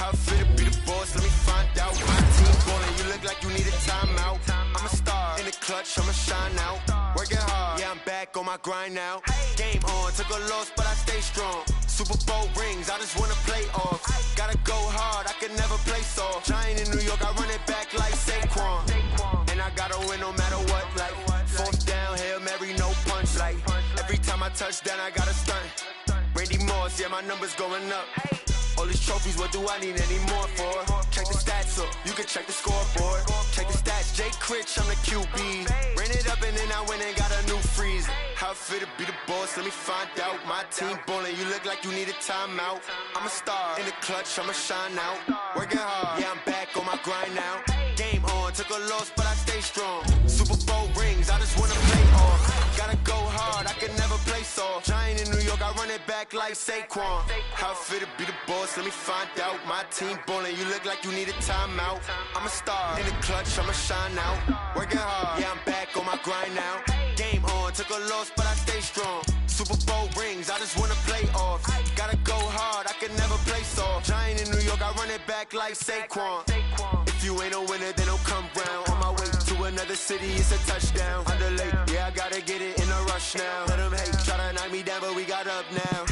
How I feel to be the boss, let me find out. My team ballin', you look like you need a timeout. I'm a star, in the clutch, I'ma shine out. Working hard, yeah, I'm back on my grind now. Game on, took a loss, but I stay strong. Super Bowl rings, I just wanna play off. Gotta go hard, I can never play soft. Giant in New York, I run it back like Saquon. And I gotta win no matter what, like fourth down, Hail Mary, no punch. Like every time I touch down, I gotta stunt. Randy Moss, yeah, my numbers going up. All these trophies, what do I need any more for? Check the stats up, you can check the scoreboard. Check the stats, Jake Critch, I'm the QB. Ran it up and then I went and got a new freeze. How I feel to be the boss, let me find out. My team ballin', you look like you need a timeout. I'm a star, in the clutch, I'ma shine out. Working hard, yeah, I'm back on my grind now. Game on, took a loss, but I stay strong. Super Bowl rings, I just wanna play off. Gotta go hard, I can never play soft. Giant in New York, I run it back like Saquon. How I feel to be the boss, let me find out. My team ballin', you look like you need a timeout. I'm a star, in the clutch, I'ma shine out. Working hard, yeah, I'm back on my grind now. Game on, took a loss, but I stay strong. Super Bowl rings, I just wanna play off. Gotta go hard, I can never play soft. Giant in New York, I run it back like Saquon. If you ain't a winner, then don't come round. On my way to another city, it's a touchdown. Underlay, yeah, I gotta get it in a rush now. Let them hate, try to knock me down, but we got up now.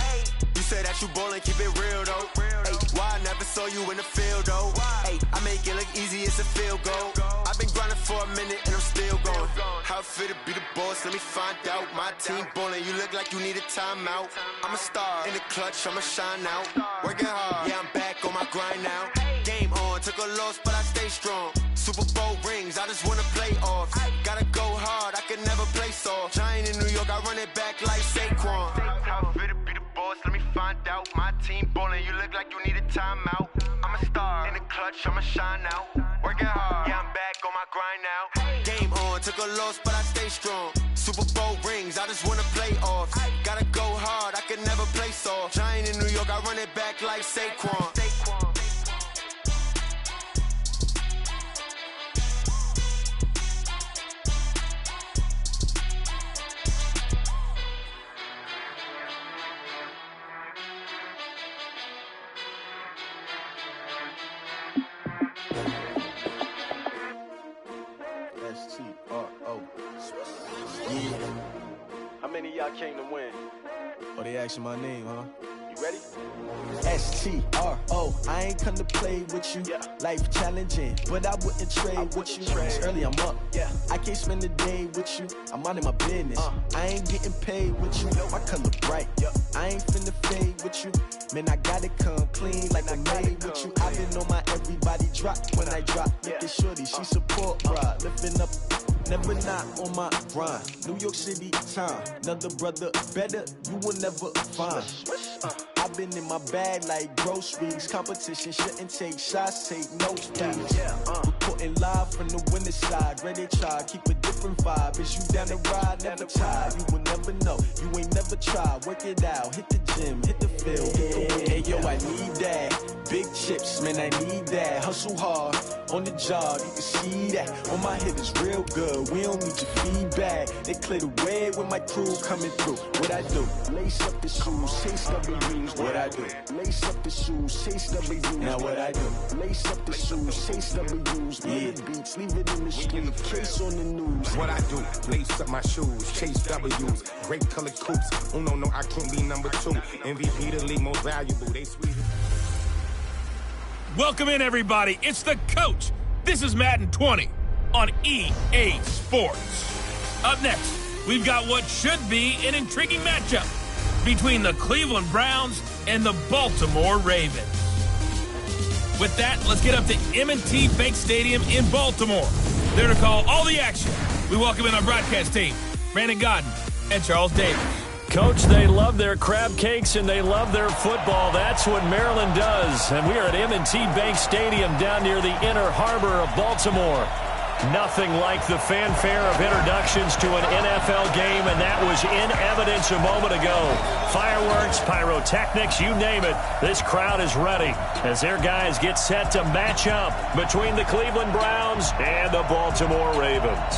You say that you ballin', keep it real though. Hey, why I never saw you in the field though? Hey, I make it look easy, it's a field goal. I've been grinding for a minute and I'm still going. How I feel to be the boss, let me find out. My team ballin', you look like you need a timeout. I'm a star, in the clutch, I'ma shine out. Working hard, yeah, I'm back on my grind now. Game on, took a loss, but I stay strong. Super Bowl rings, I just wanna play off. Gotta go hard, I can never play soft. Giant in New York, I run it back like Saquon. How I feel to be the boss, let me find out. My team ballin', you look like you need a timeout. I'm a star, in the clutch, I'ma shine out. Working hard, yeah, I'm back on my grind now. Game on, took a loss, but I stay strong. Super Bowl rings, I just wanna play off. Gotta go hard, I can never play soft. Giant in New York, I run it back like Saquon. How many of y'all came to win? Oh, they asking my name, huh? You ready? S-T-R-O, I ain't come to play with you. Life challenging, but I wouldn't trade with you. It's early, I'm up. I can't spend the day with you. I'm minding my business. I ain't getting paid with you. My color bright. I ain't finna fade with you. Man, I gotta come clean like I made with you. I've been on my everybody drop when I drop. Look at shorty, she support ride. Lifting up, never not on my grind. New York City time, another brother better, you will never find. I've been in my bag like groceries. Competition shouldn't take shots, take notes, please. Reporting live from the winning side. Ready to try, keep a different vibe. Is you down the ride, never tired. You will never know, you ain't never tried. Work it out, hit the gym, hit the field, hit the win. Hey yo, I need that. Big chips, man, I need that. Hustle hard, on the job, you can see that. On my hit is real good, we don't need your feedback. They clear the way with my crew coming through. What I do? Lace up the shoes, chase W's. What I do? Lace up the shoes, chase W's. Now what I do? Lace up the shoes, chase W's. Bring the beats, leave it in the street, case on the news. What I do? Lace up my shoes, chase W's. Great colored coops. Oh no, I can't be number 2. MVP the league, most valuable. They sweet. Welcome in, everybody. It's the coach. This is Madden 20 on EA Sports. Up next, we've got what should be an intriguing matchup between the Cleveland Browns and the Baltimore Ravens. With that, let's get up to M&T Bank Stadium in Baltimore. There to call all the action, we welcome in our broadcast team, Brandon Godden and Charles Davis. Coach, they love their crab cakes and they love their football. That's what Maryland does. And we are at M&T Bank Stadium down near the Inner Harbor of Baltimore. Nothing like the fanfare of introductions to an NFL game, and that was in evidence a moment ago. Fireworks, pyrotechnics, you name it. This crowd is ready as their guys get set to match up between the Cleveland Browns and the Baltimore Ravens.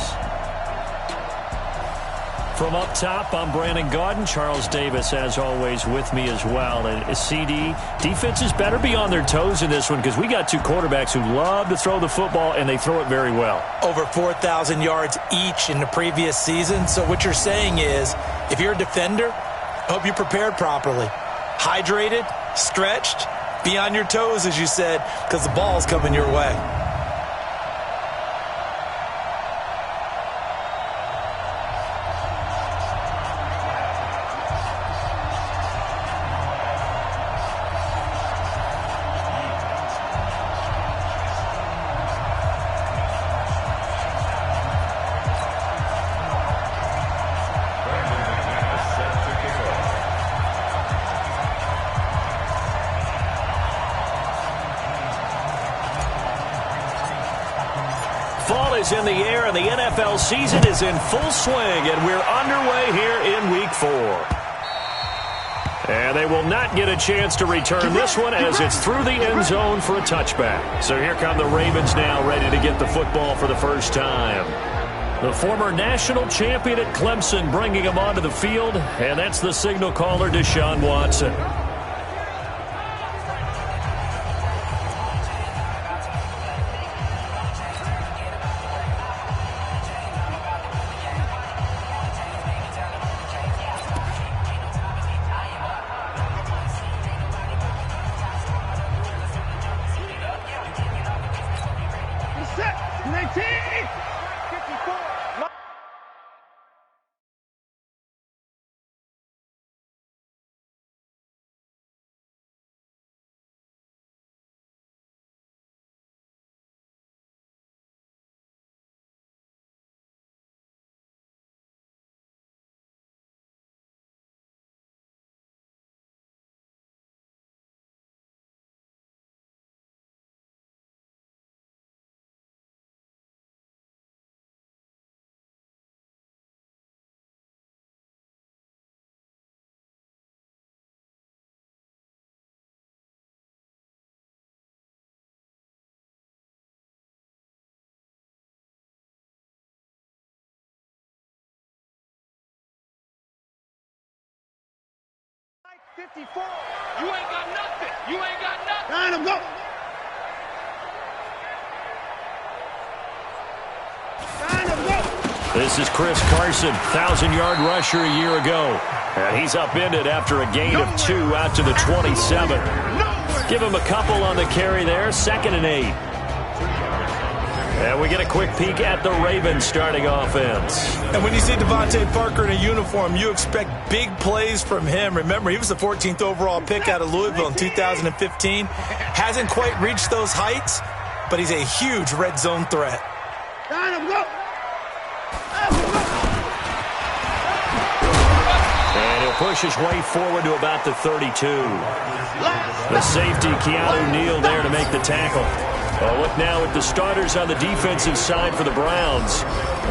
From up top, I'm Brandon Gaudin. Charles Davis, as always, with me as well. And CD, defenses better be on their toes in this one because we got two quarterbacks who love to throw the football, and they throw it very well. Over 4,000 yards each in the previous season. So what you're saying is, if you're a defender, I hope you're prepared properly. Hydrated, stretched, be on your toes, as you said, because the ball's coming your way. Fall is in the air, and the NFL season is in full swing, and we're underway here in Week 4. And they will not get a chance to return this one as it's through the end zone for a touchback. So here come the Ravens now, ready to get the football for the first time. The former national champion at Clemson bringing him onto the field, and that's the signal caller, Deshaun Watson. You ain't got nothing. You ain't got nothing. Line him, go. Line him, go. This is Chris Carson, 1,000-yard rusher a year ago. And he's upended after a gain of 2 out to the 27. Give him a couple on the carry there, 2nd and 8. And we get a quick peek at the Ravens starting offense. And when you see Devontae Parker in a uniform, you expect big plays from him. Remember, he was the 14th overall pick out of Louisville in 2015. Hasn't quite reached those heights, but he's a huge red zone threat. And he'll push his way forward to about the 32. The safety, Keanu Neal, there to make the tackle. Well, look now at the starters on the defensive side for the Browns.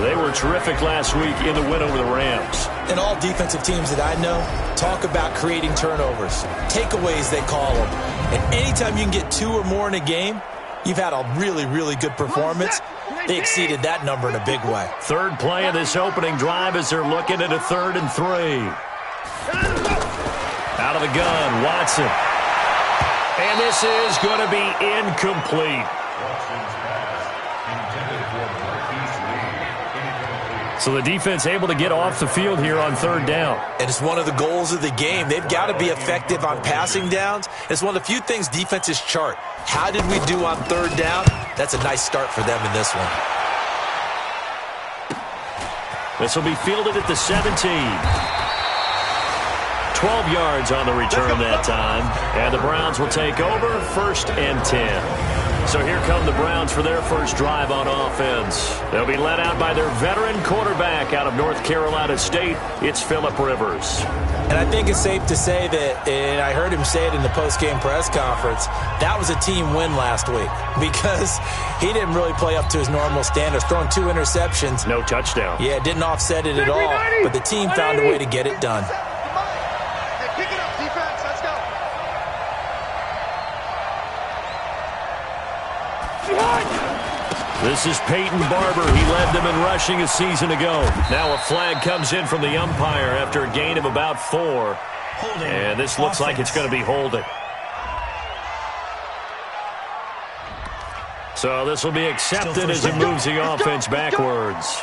They were terrific last week in the win over the Rams. And all defensive teams that I know talk about creating turnovers. Takeaways, they call them. And anytime you can get 2 or more in a game, you've had a really, really good performance. They exceeded that number in a big way. Third play of this opening drive as they're looking at a 3rd and 3. Out of the gun, Watson. And this is going to be incomplete. So the defense able to get off the field here on 3rd down. And it's one of the goals of the game. They've got to be effective on passing downs. It's one of the few things defenses chart. How did we do on 3rd down? That's a nice start for them in this one. This will be fielded at the 17. 12 yards on the return that time. And the Browns will take over, 1st and 10. So here come the Browns for their first drive on offense. They'll be led out by their veteran quarterback out of North Carolina State. It's Phillip Rivers. And I think it's safe to say that, and I heard him say it in the post-game press conference, that was a team win last week because he didn't really play up to his normal standards, throwing 2 interceptions. No touchdown. Yeah, didn't offset it at all, but the team found a way to get it done. Pick it up, defense. Let's go. This is Peyton Barber. He led them in rushing a season ago. Now a flag comes in from the umpire after a gain of about 4. And this looks like it's going to be holding. So this will be accepted as it moves the offense backwards.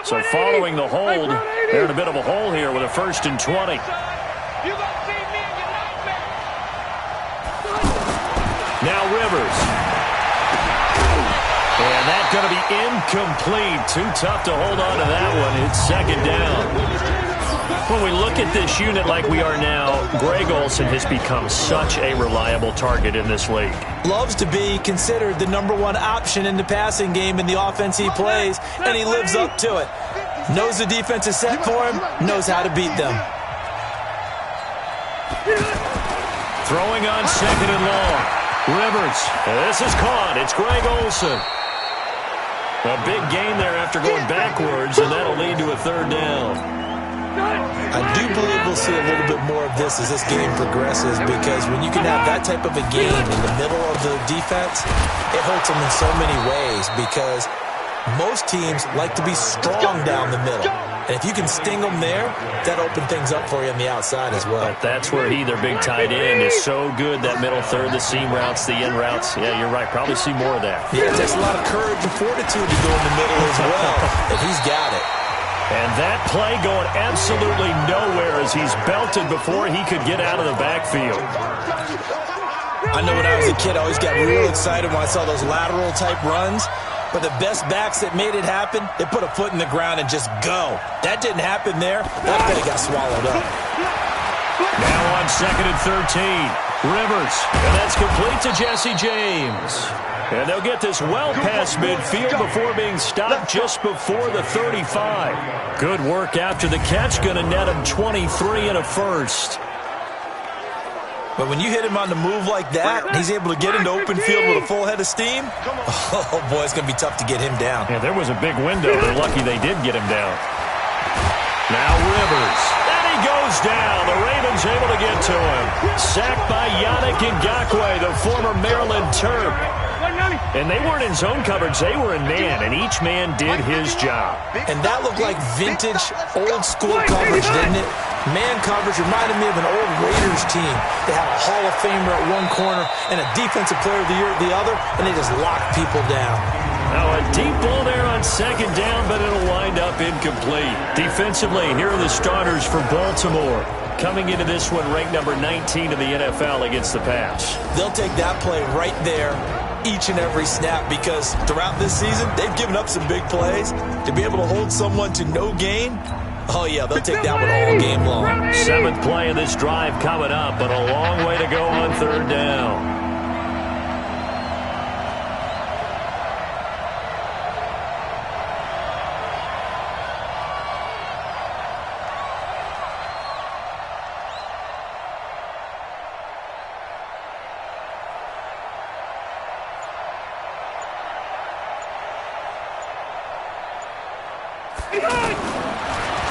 So following the hold, they're in a bit of a hole here with a 1st and 20. Now Rivers. And that's going to be incomplete. Too tough to hold on to that one. It's 2nd down. When we look at this unit like we are now, Greg Olsen has become such a reliable target in this league. Loves to be considered the #1 option in the passing game in the offense he plays, and he lives up to it. Knows the defense is set for him, knows how to beat them. Throwing on 2nd and long. Rivers. This is caught. It's Greg Olsen. A big gain there after going backwards, and that'll lead to a 3rd down. I do believe we'll see a little bit more of this as this game progresses, because when you can have that type of a game in the middle of the defense, it hurts them in so many ways, because most teams like to be strong down the middle. And if you can sting them there, that opens things up for you on the outside as well. But that's where their big tight end, is so good, that middle third, the seam routes, the in routes. Yeah, you're right. Probably see more of that. Yeah, it takes a lot of courage and fortitude to go in the middle as well, and he's got it. And that play going absolutely nowhere as he's belted before he could get out of the backfield. I know when I was a kid, I always got real excited when I saw those lateral type runs. But the best backs that made it happen, they put a foot in the ground and just go. That didn't happen there. That play got swallowed up. Now on 2nd and 13. Rivers. And that's complete to Jesse James. And they'll get this well past midfield before being stopped just before the 35. Good work after the catch. Going to net him 23 and a 1st. But when you hit him on the move like that, he's able to get into open field with a full head of steam. Oh, boy, it's going to be tough to get him down. Yeah, there was a big window. They're lucky they did get him down. Now Rivers. And he goes down. The Ravens able to get to him. Sacked by Yannick Ngakoue, the former Maryland Terp. And they weren't in zone coverage. They were in man, and each man did his job. And that looked like vintage, old-school coverage, didn't it? Man coverage reminded me of an old Raiders team. They had a Hall of Famer at one corner and a Defensive Player of the Year at the other, and they just locked people down. Now a deep ball there on 2nd down, but it'll wind up incomplete. Defensively, here are the starters for Baltimore. Coming into this one, ranked number 19 in the NFL against the pass. They'll take that play right there each and every snap, because throughout this season, they've given up some big plays. To be able to hold someone to no gain, oh, yeah, they'll take that one all game long. 7th play of this drive coming up, but a long way to go on 3rd down.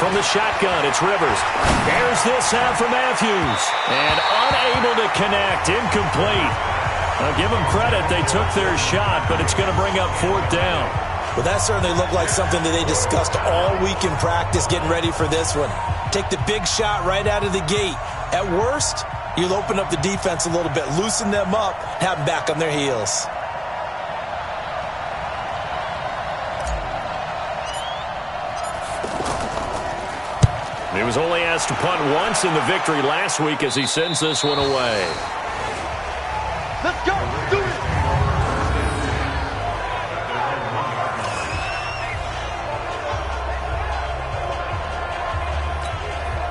From the shotgun, it's Rivers. There's this out for Matthews. And unable to connect. Incomplete. I'll give them credit. They took their shot, but it's going to bring up 4th down. Well, that certainly looked like something that they discussed all week in practice, getting ready for this one. Take the big shot right out of the gate. At worst, you'll open up the defense a little bit, loosen them up, have them back on their heels. He was only asked to punt once in the victory last week as he sends this one away. Let's go. Do it.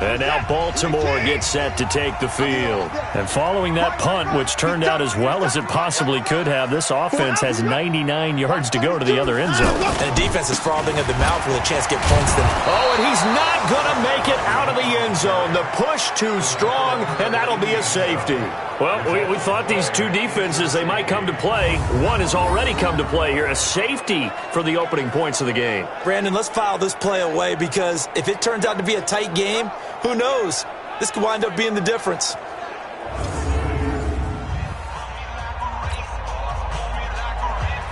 And now Baltimore gets set to take the field. And following that punt, which turned out as well as it possibly could have, this offense has 99 yards to go to the other end zone. And the defense is frothing at the mouth with a chance to get points. Oh, and he's not going to make it out of the end zone. The push too strong, and that'll be a safety. Well, we thought these two defenses, they might come to play. One has already come to play here, a safety for the opening points of the game. Brandon, let's file this play away, because if it turns out to be a tight game, who knows? This could wind up being the difference.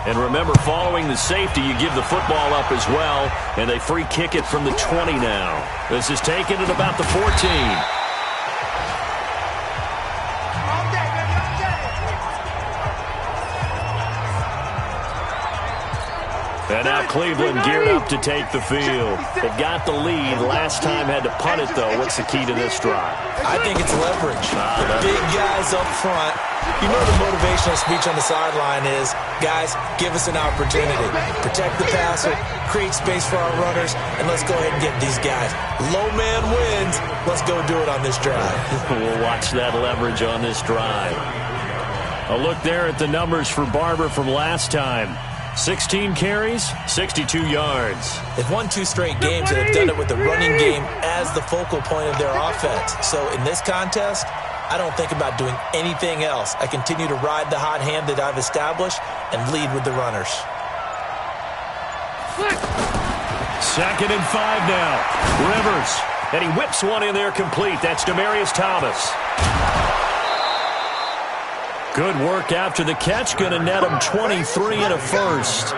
And remember, following the safety, you give the football up as well, and they free kick it from the 20 now. This is taken at about the 14. And now Cleveland geared up to take the field. They've got the lead. Last time had to punt it, though. What's the key to this drive? I think it's leverage. The big guys up front. You know the motivational speech on the sideline is, guys, give us an opportunity. Protect the passer, create space for our runners, and let's go ahead and get these guys. Low man wins. Let's go do it on this drive. We'll watch that leverage on this drive. A look there at the numbers for Barber from last time. 16 carries, 62 yards. They've won 2 straight games, and have done it with the running game as the focal point of their offense. So in this contest, I don't think about doing anything else. I continue to ride the hot hand that I've established and lead with the runners. 2nd and 5 now. Rivers. And he whips one in there complete. That's Demaryius Thomas. Good work after the catch. Going to net him 23 and a first.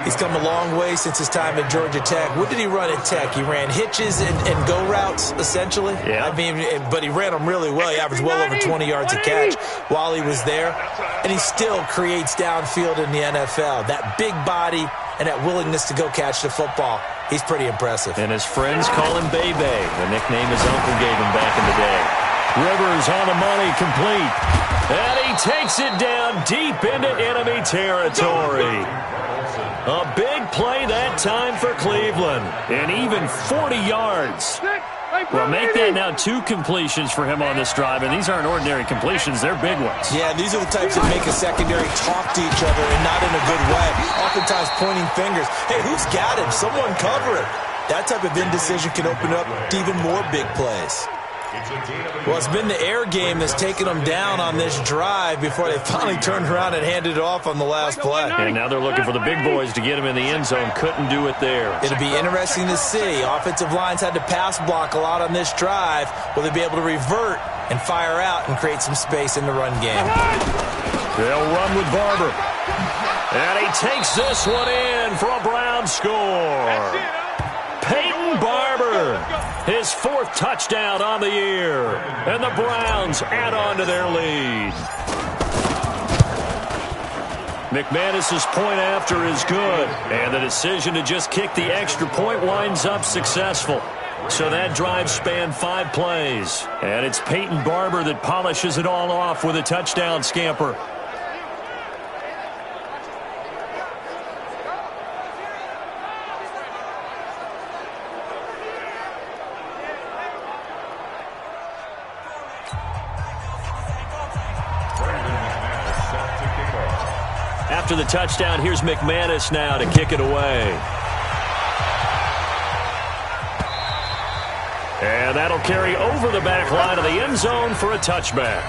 He's come a long way since his time at Georgia Tech. What did he run at Tech? He ran hitches and go routes, essentially. Yeah. I mean, but he ran them really well. He averaged well over 20 yards a catch while he was there. And he still creates downfield in the NFL. That big body and that willingness to go catch the football. He's pretty impressive. And his friends call him Bebe, the nickname his uncle gave him back in the day. Rivers on the money, complete. And he takes it down deep into enemy territory. A big play that time for Cleveland. And even 40 yards. Well, make that now 2 completions for him on this drive. And these aren't ordinary completions. They're big ones. Yeah, these are the types that make a secondary talk to each other and not in a good way. Oftentimes pointing fingers. Hey, who's got him? Someone cover it. That type of indecision can open up to even more big plays. Well, it's been the air game that's taken them down on this drive before they finally turned around and handed it off on the last play. And now they're looking for the big boys to get him in the end zone. Couldn't do it there. It'll be interesting to see. Offensive lines had to pass block a lot on this drive. Will they be able to revert and fire out and create some space in the run game? They'll run with Barber. And he takes this one in for a Brown score. Peyton Barber, his 4th touchdown on the year. And the Browns add on to their lead. McManus's point after is good. And the decision to just kick the extra point winds up successful. So that drive spanned 5 plays. And it's Peyton Barber that polishes it all off with a touchdown scamper. After the touchdown, here's McManus now to kick it away. And that'll carry over the back line of the end zone for a touchback.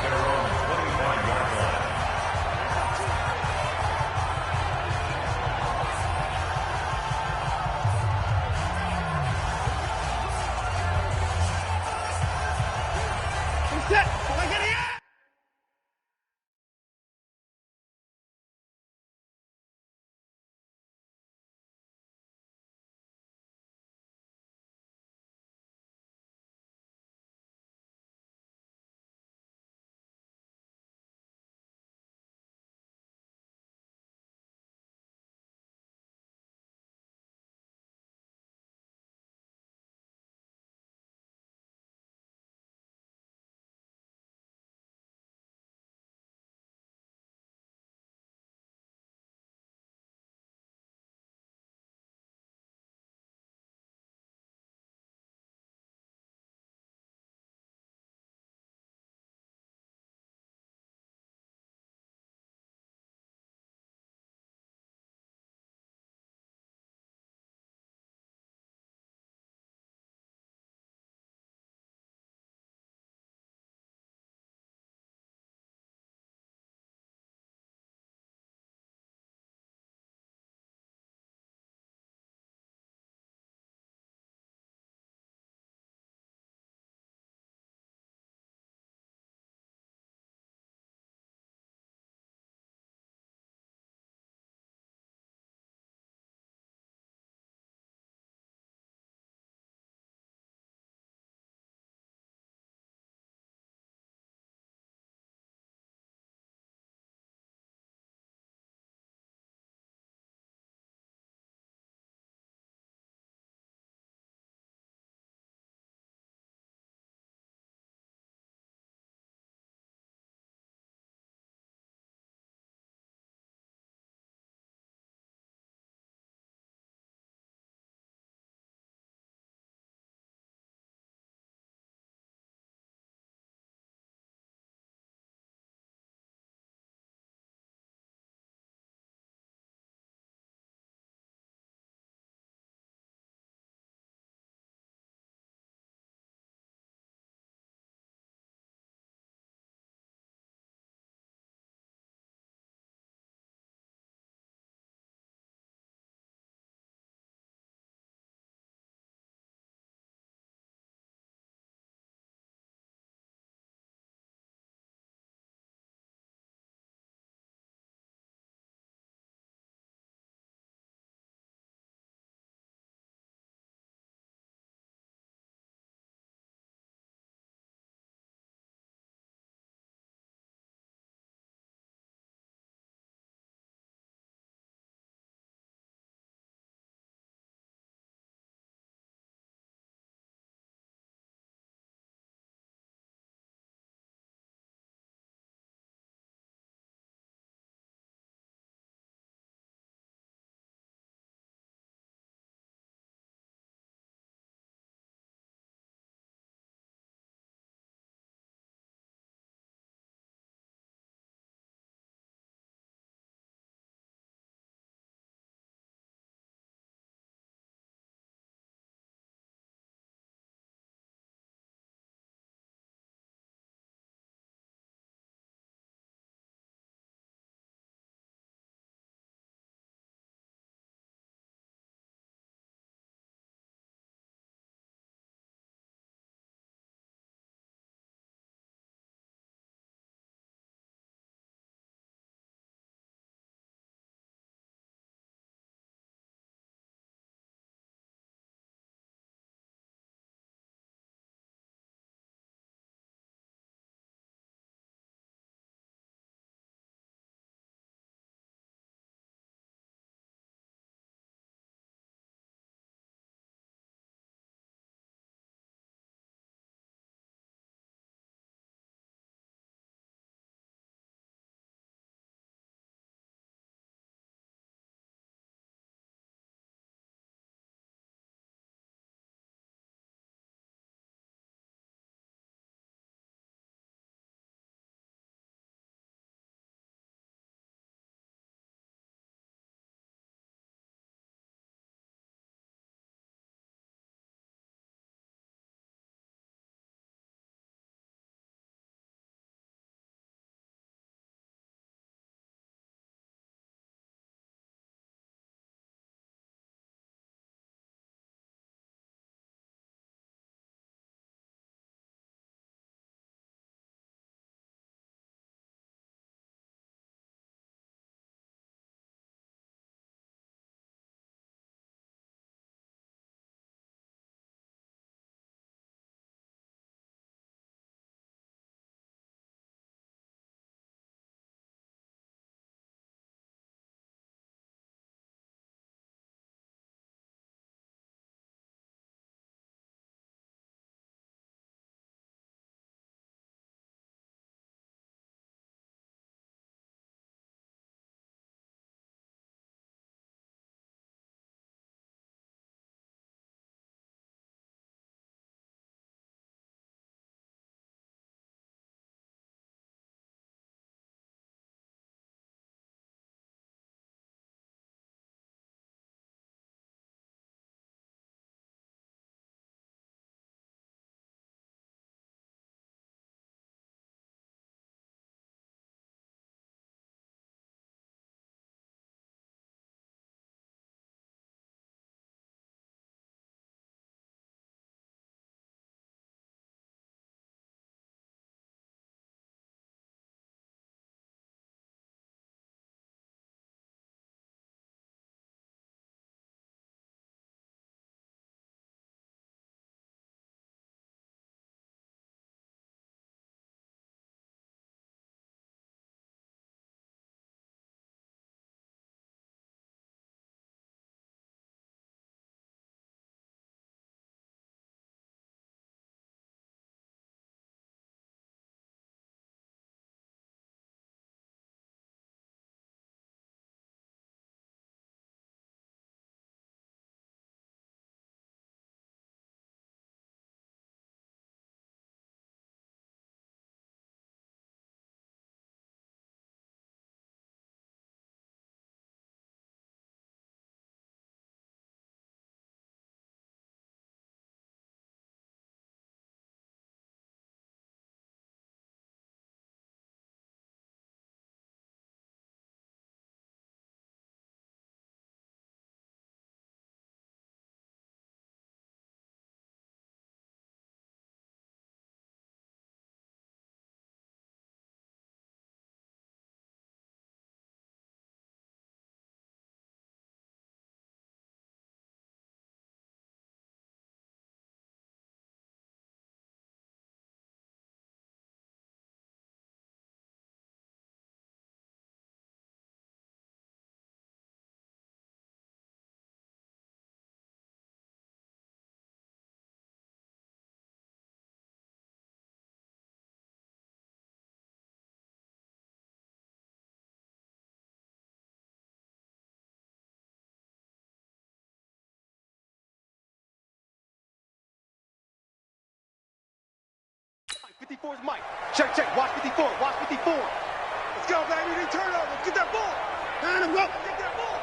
54's Mike. Check, check. Watch 54. Watch 54. Let's go, baby. They turn over. Get that ball. Line him up. Get that ball.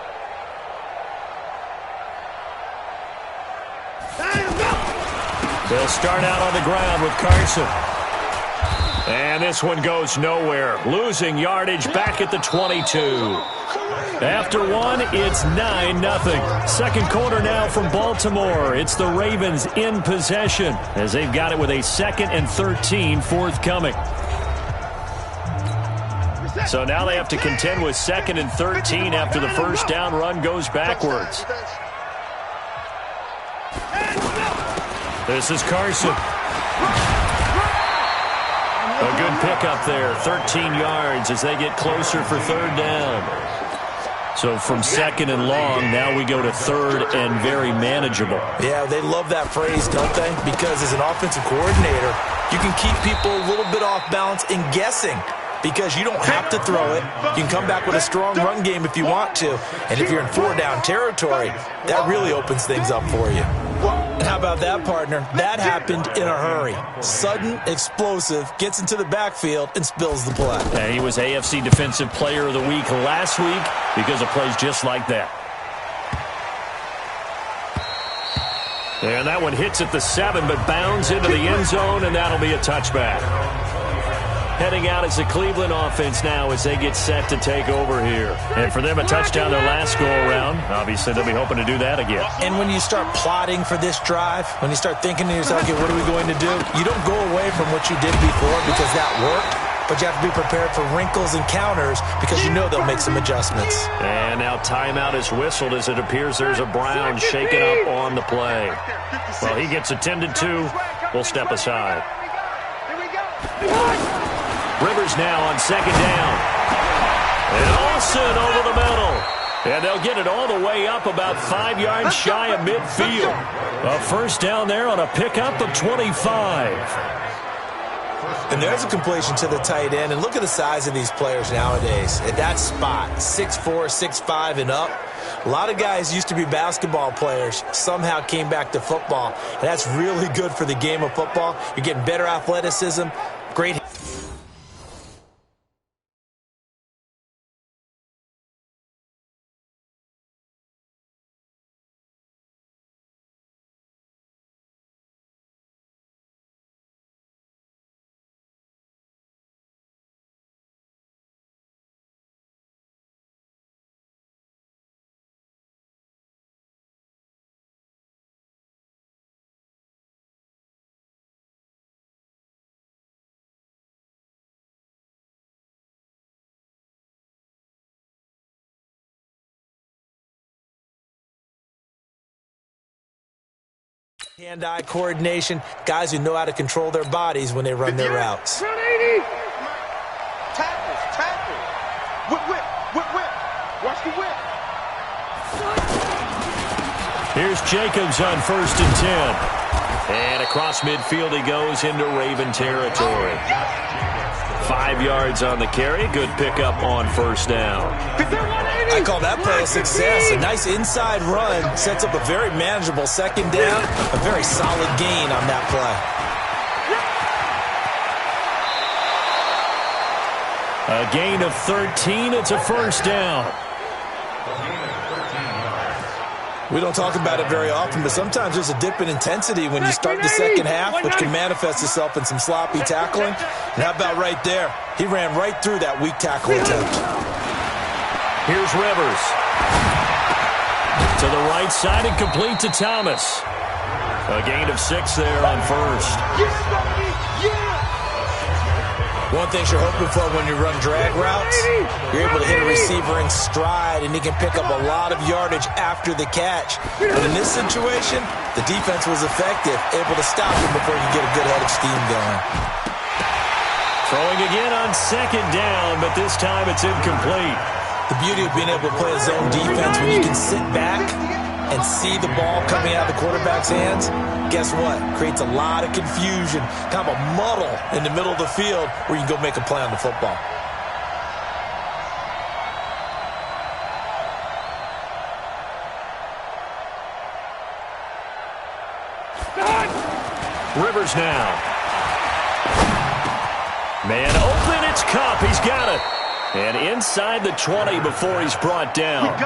Line him up. They'll start out on the ground with Carson. And this one goes nowhere. Losing yardage back at the 22. After one, it's 9-0. Second quarter now from Baltimore. It's the Ravens in possession as they've got it with a 2nd and 13 forthcoming. So now they have to contend with 2nd and 13 after the first down run goes backwards. This is Carson. A good pickup there, 13 yards as they get closer for 3rd down. So from 2nd and long, now we go to 3rd and very manageable. Yeah, they love that phrase, don't they? Because as an offensive coordinator, you can keep people a little bit off balance and guessing because you don't have to throw it. You can come back with a strong run game if you want to. And if you're in 4-down territory, that really opens things up for you. How about that, partner? That happened in a hurry. Sudden, explosive, gets into the backfield, and spills the play. And he was AFC Defensive Player of the Week last week because of plays just like that. And that one hits at the 7, but bounds into the end zone, and that'll be a touchback. Heading out as the Cleveland offense now as they get set to take over here. And for them, a touchdown their last go-around. Obviously, they'll be hoping to do that again. And when you start plotting for this drive, when you start thinking to yourself, okay, what are we going to do? You don't go away from what you did before because that worked, but you have to be prepared for wrinkles and counters because you know they'll make some adjustments. And now timeout is whistled as it appears there's a Brown shaken up on the play. Well, he gets attended to. We'll step aside. Rivers now on 2nd down. And Olsen over the middle. And they'll get it all the way up about 5 yards shy of midfield. A first down there on a pickup of 25. And there's a completion to the tight end. And look at the size of these players nowadays. At that spot, 6'4", 6'5", and up. A lot of guys used to be basketball players, somehow came back to football. And that's really good for the game of football. You're getting better athleticism, great. Hand-eye coordination, guys who know how to control their bodies when they run their routes. Tackles. Whip. Watch the whip. Here's Jacobs on 1st and 10. And across midfield he goes into Raven territory. 5 yards on the carry. Good pickup on 1st down. I call that play a success. A nice inside run sets up a very manageable 2nd down. A very solid gain on that play. A gain of 13. It's a 1st down. We don't talk about it very often, but sometimes there's a dip in intensity when you start the 2nd half, which can manifest itself in some sloppy tackling. And how about right there? He ran right through that weak tackle attempt. Here's Rivers. To the right side and complete to Thomas. A gain of 6 there on 1st. One thing you're hoping for when you run drag routes, you're able to hit a receiver in stride, and he can pick up a lot of yardage after the catch. But in this situation, the defense was effective, able to stop him before you get a good head of steam going. Throwing again on 2nd down, but this time it's incomplete. The beauty of being able to play a zone defense when you can sit back and see the ball coming out of the quarterback's hands, guess what? Creates a lot of confusion, kind of a muddle in the middle of the field where you can go make a play on the football. Rivers now. Man open, it's Kupp. He's got it. And inside the 20 before he's brought down.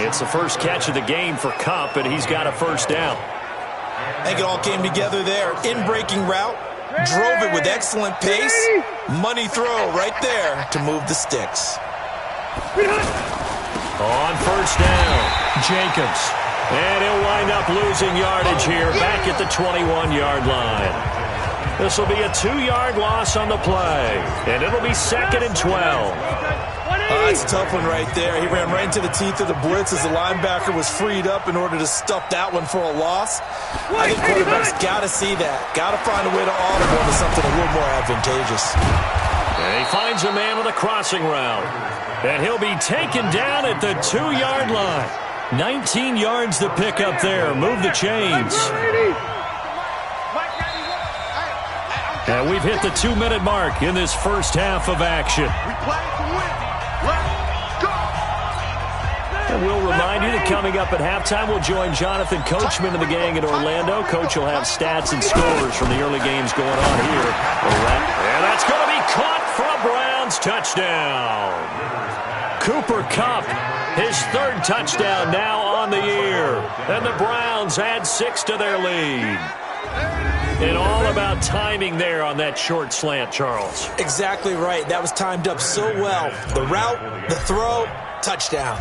It's the first catch of the game for Kupp, and he's got a first down. I think it all came together there. In-breaking route, drove it with excellent pace. Money throw right there to move the sticks. On first down, Jacobs. And he'll wind up losing yardage here back at the 21-yard line. This will be a 2-yard loss on the play, and it'll be 2nd and 12. That's a tough one right there. He ran right into the teeth of the blitz as the linebacker was freed up in order to stuff that one for a loss. I think quarterbacks got to see that. Got to find a way to audible into something a little more advantageous. And he finds a man with a crossing route. And he'll be taken down at the 2-yard line. 19 yards to pick up there. Move the chains. And we've hit the 2-minute mark in this first half of action. And we'll remind you that coming up at halftime, we'll join Jonathan Coachman and the gang in Orlando. Coach will have stats and scores from the early games going on here. And that's going to be caught for a Browns touchdown. Cooper Kupp, his 3rd touchdown now on the year. And the Browns add 6 to their lead. And all about timing there on that short slant, Charles. Exactly right. That was timed up so well. The route, the throw, touchdown.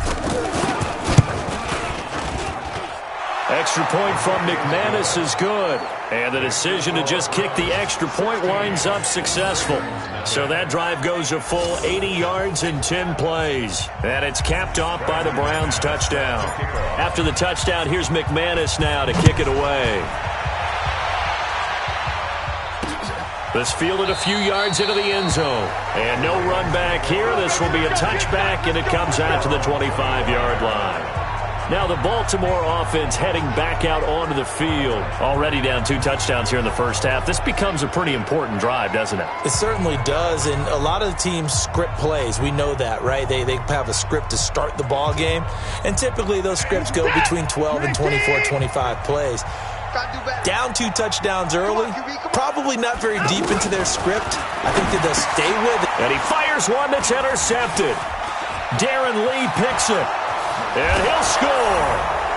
Extra point from McManus is good. And the decision to just kick the extra point winds up successful. So that drive goes a full 80 yards in 10 plays. And it's capped off by the Browns touchdown. After the touchdown, here's McManus now to kick it away. This fielded a few yards into the end zone. And no run back here. This will be a touchback, and it comes out to the 25-yard line. Now the Baltimore offense heading back out onto the field. Already down 2 touchdowns here in the first half. This becomes a pretty important drive, doesn't it? It certainly does, and a lot of the teams script plays. We know that, right? They have a script to start the ball game, and typically those scripts go between 12 and 24, 25 plays. Down 2 touchdowns early, probably not very deep into their script. I think that they'll stay with it. And he fires one that's intercepted. Darren Lee picks it. And he'll score.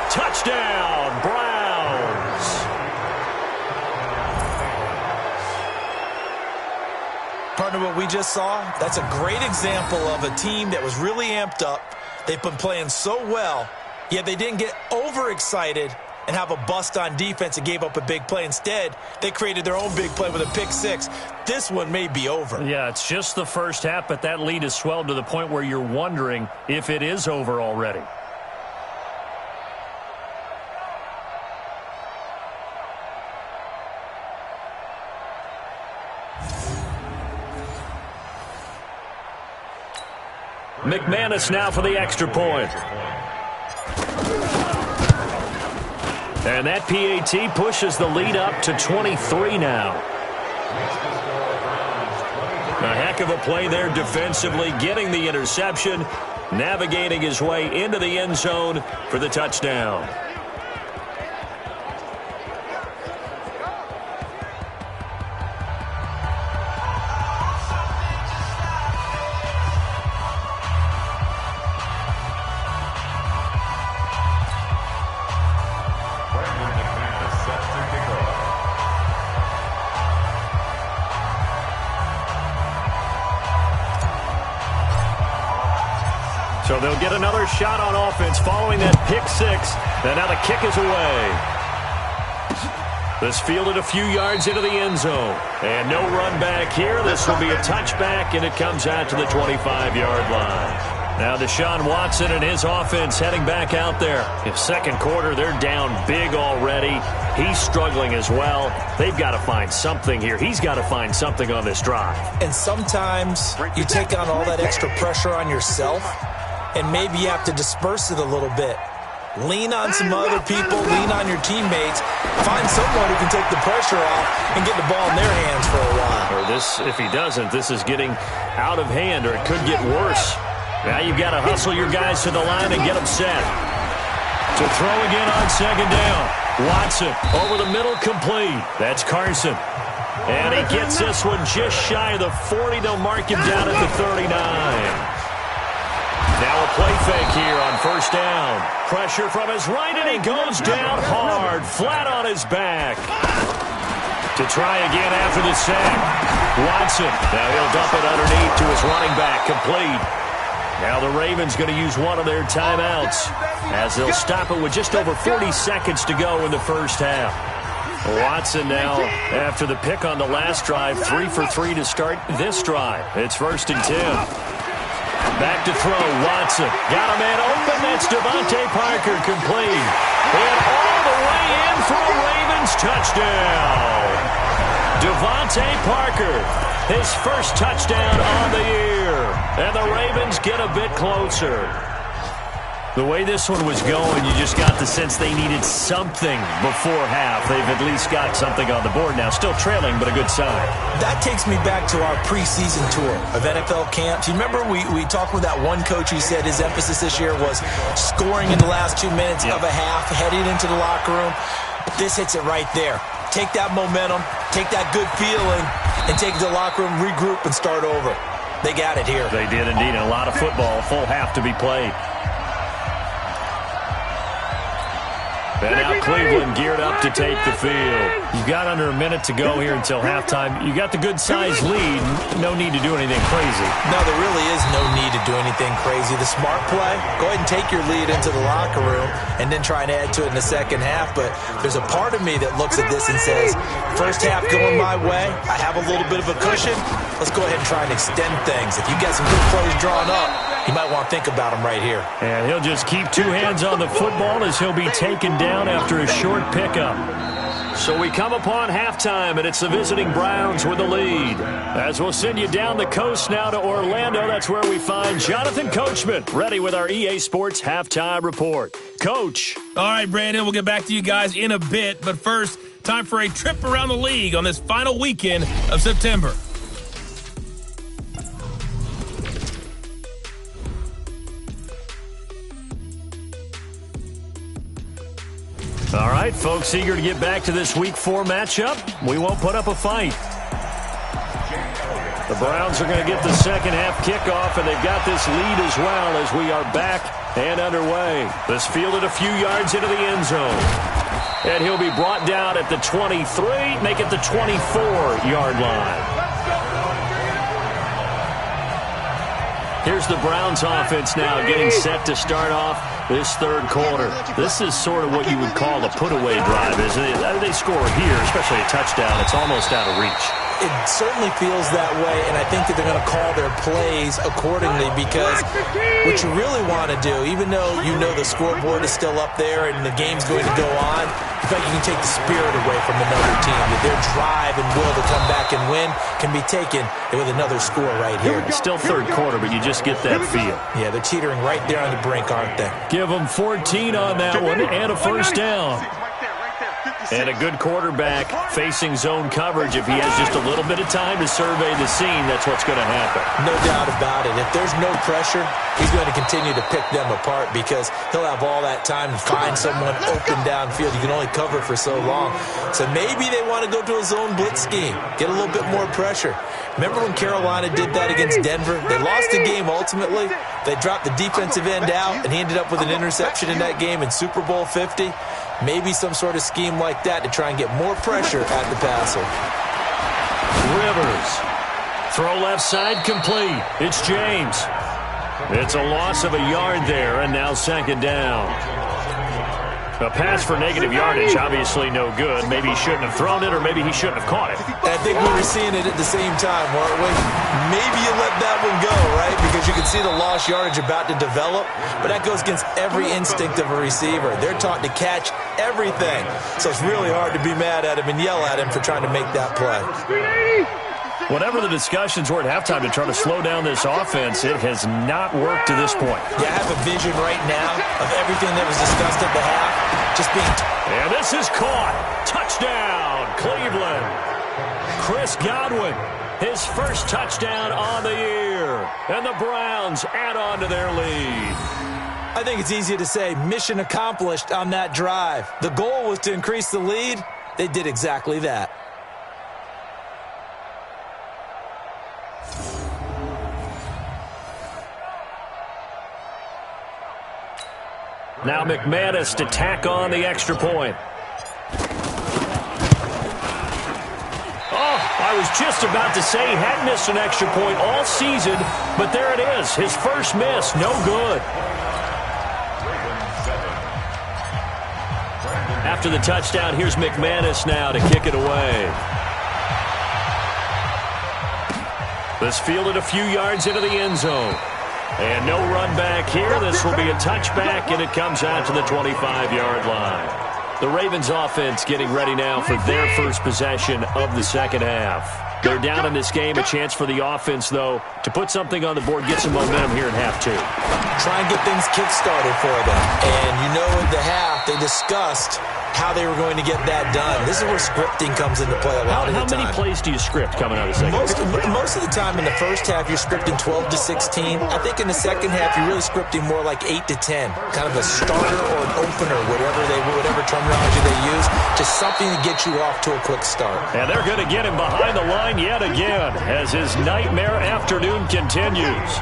Touchdown, Browns. Partner, what we just saw, that's a great example of a team that was really amped up. They've been playing so well, yet they didn't get overexcited and have a bust on defense and gave up a big play. Instead, they created their own big play with a pick 6. This one may be over. Yeah, it's just the first half, but that lead has swelled to the point where you're wondering if it is over already. McManus now for the extra point. And that PAT pushes the lead up to 23 now. A heck of a play there defensively, getting the interception, navigating his way into the end zone for the touchdown. So they'll get another shot on offense following that pick 6. And now the kick is away. This fielded a few yards into the end zone. And no run back here. This will be a touchback, and it comes out to the 25-yard line. Now Deshaun Watson and his offense heading back out there. In second quarter, they're down big already. He's struggling as well. They've got to find something here. He's got to find something on this drive. And sometimes you take on all that extra pressure on yourself, and maybe you have to disperse it a little bit. Lean on some other people. Lean on your teammates. Find someone who can take the pressure off and get the ball in their hands for a while. Or this, if he doesn't, this is getting out of hand, or it could get worse. Now you've got to hustle your guys to the line and get them set. To throw again on second down. Watson over the middle, complete. That's Carson. And he gets this one just shy of the 40. They'll mark him down at the 39. Now a play fake here on first down. Pressure from his right, and he goes down hard, flat on his back. To try again after the sack. Watson. Now he'll dump it underneath to his running back. Complete. Now the Ravens going to use one of their timeouts as they'll stop it with just over 40 seconds to go in the first half. Watson now, after the pick on the last drive, 3 for 3 to start this drive. It's 1st and 10. Back to throw, Watson. Got a man open, that's Devontae Parker, complete. And all the way in for a Ravens touchdown. Devontae Parker, his first touchdown on the year. And the Ravens get a bit closer. The way this one was going, you just got the sense they needed something before half. They've at least got something on the board now. Still trailing, but a good sign. That takes me back to our preseason tour of NFL camps. You remember we talked with that one coach who said his emphasis this year was scoring in the last 2 minutes of a half, heading into the locker room. This hits it right there. Take that momentum, take that good feeling, and take it to the locker room, regroup, and start over. They got it here. They did indeed. A lot of football, a full half to be played. And now Cleveland geared up to take the field. You've got under a minute to go here until halftime. You got the good-sized lead. No need to do anything crazy. No, there really is no need to do anything crazy. The smart play, go ahead and take your lead into the locker room and then try and add to it in the second half. But there's a part of me that looks at this and says, first half going my way, I have a little bit of a cushion. Let's go ahead and try and extend things. If you got some good plays drawn up, you might want to think about them right here. And he'll just keep 2 hands on the football as he'll be taken down after a short pickup. So we come upon halftime, and it's the visiting Browns with the lead. As we'll send you down the coast now to Orlando, that's where we find Jonathan Coachman, ready with our EA Sports Halftime Report. Coach. All right, Brandon, we'll get back to you guys in a bit. But first, time for a trip around the league on this final weekend of September. All right, folks, eager to get back to this Week 4 matchup. We won't put up a fight. The Browns are going to get the second half kickoff, and they've got this lead as well as we are back and underway. This fielded a few yards into the end zone. And he'll be brought down at the 23, make it the 24-yard line. Here's the Browns offense now getting set to start off this third quarter. This is sort of what you would call a put-away drive, isn't it? They score here, especially a touchdown. It's almost out of reach. It certainly feels that way, and I think that they're going to call their plays accordingly because what you really want to do, even though you know the scoreboard is still up there and the game's going to go on, in fact, you can take the spirit away from another team. That their drive and will to come back and win can be taken with another score right here. It's still third quarter, but you just get that feel. Yeah, they're teetering right there on the brink, aren't they? Give them 14 on that one and a first down. And a good quarterback facing zone coverage. If he has just a little bit of time to survey the scene, that's what's going to happen. No doubt about it. If there's no pressure, he's going to continue to pick them apart because he'll have all that time to find someone open downfield. You can only cover for so long. So maybe they want to go to a zone blitz scheme, get a little bit more pressure. Remember when Carolina did that against Denver? They lost the game ultimately. They dropped the defensive end out, and he ended up with an interception in that game in Super Bowl 50. Maybe some sort of scheme like that to try and get more pressure at the passer. Rivers. Throw left side complete. It's James. It's a loss of a yard there, and now second down. A pass for negative yardage, obviously no good. Maybe he shouldn't have thrown it, or maybe he shouldn't have caught it. I think we were seeing it at the same time, weren't we? Maybe you let that one go, right? Because you can see the lost yardage about to develop, but that goes against every instinct of a receiver. They're taught to catch everything. So it's really hard to be mad at him and yell at him for trying to make that play. Whatever the discussions were at halftime to try to slow down this offense, it has not worked to this point. Yeah, I have a vision right now of everything that was discussed at the half just being... And this is caught. Touchdown, Cleveland. Chris Godwin, his first touchdown on the year. And the Browns add on to their lead. I think it's easy to say mission accomplished on that drive. The goal was to increase the lead. They did exactly that. Now McManus to tack on the extra point. Oh, I was just about to say he hadn't missed an extra point all season, but there it is. His first miss, no good. After the touchdown, here's McManus now to kick it away. This fielded a few yards into the end zone. And no run back here. This will be a touchback, and it comes out to the 25-yard line. The Ravens offense getting ready now for their first possession of the second half. They're down in this game. A chance for the offense, though, to put something on the board, get some momentum here in half two. Try and get things kick-started for them. And you know in the half, they discussed how they were going to get that done. This is where scripting comes into play a lot of the time. How many plays do you script coming out of the second half? Most of the time in the first half, you're scripting 12 to 16. I think in the second half, you're really scripting more like 8 to 10. Kind of a starter or an opener, whatever terminology they use, just something to get you off to a quick start. And they're going to get him behind the line yet again as his nightmare afternoon continues.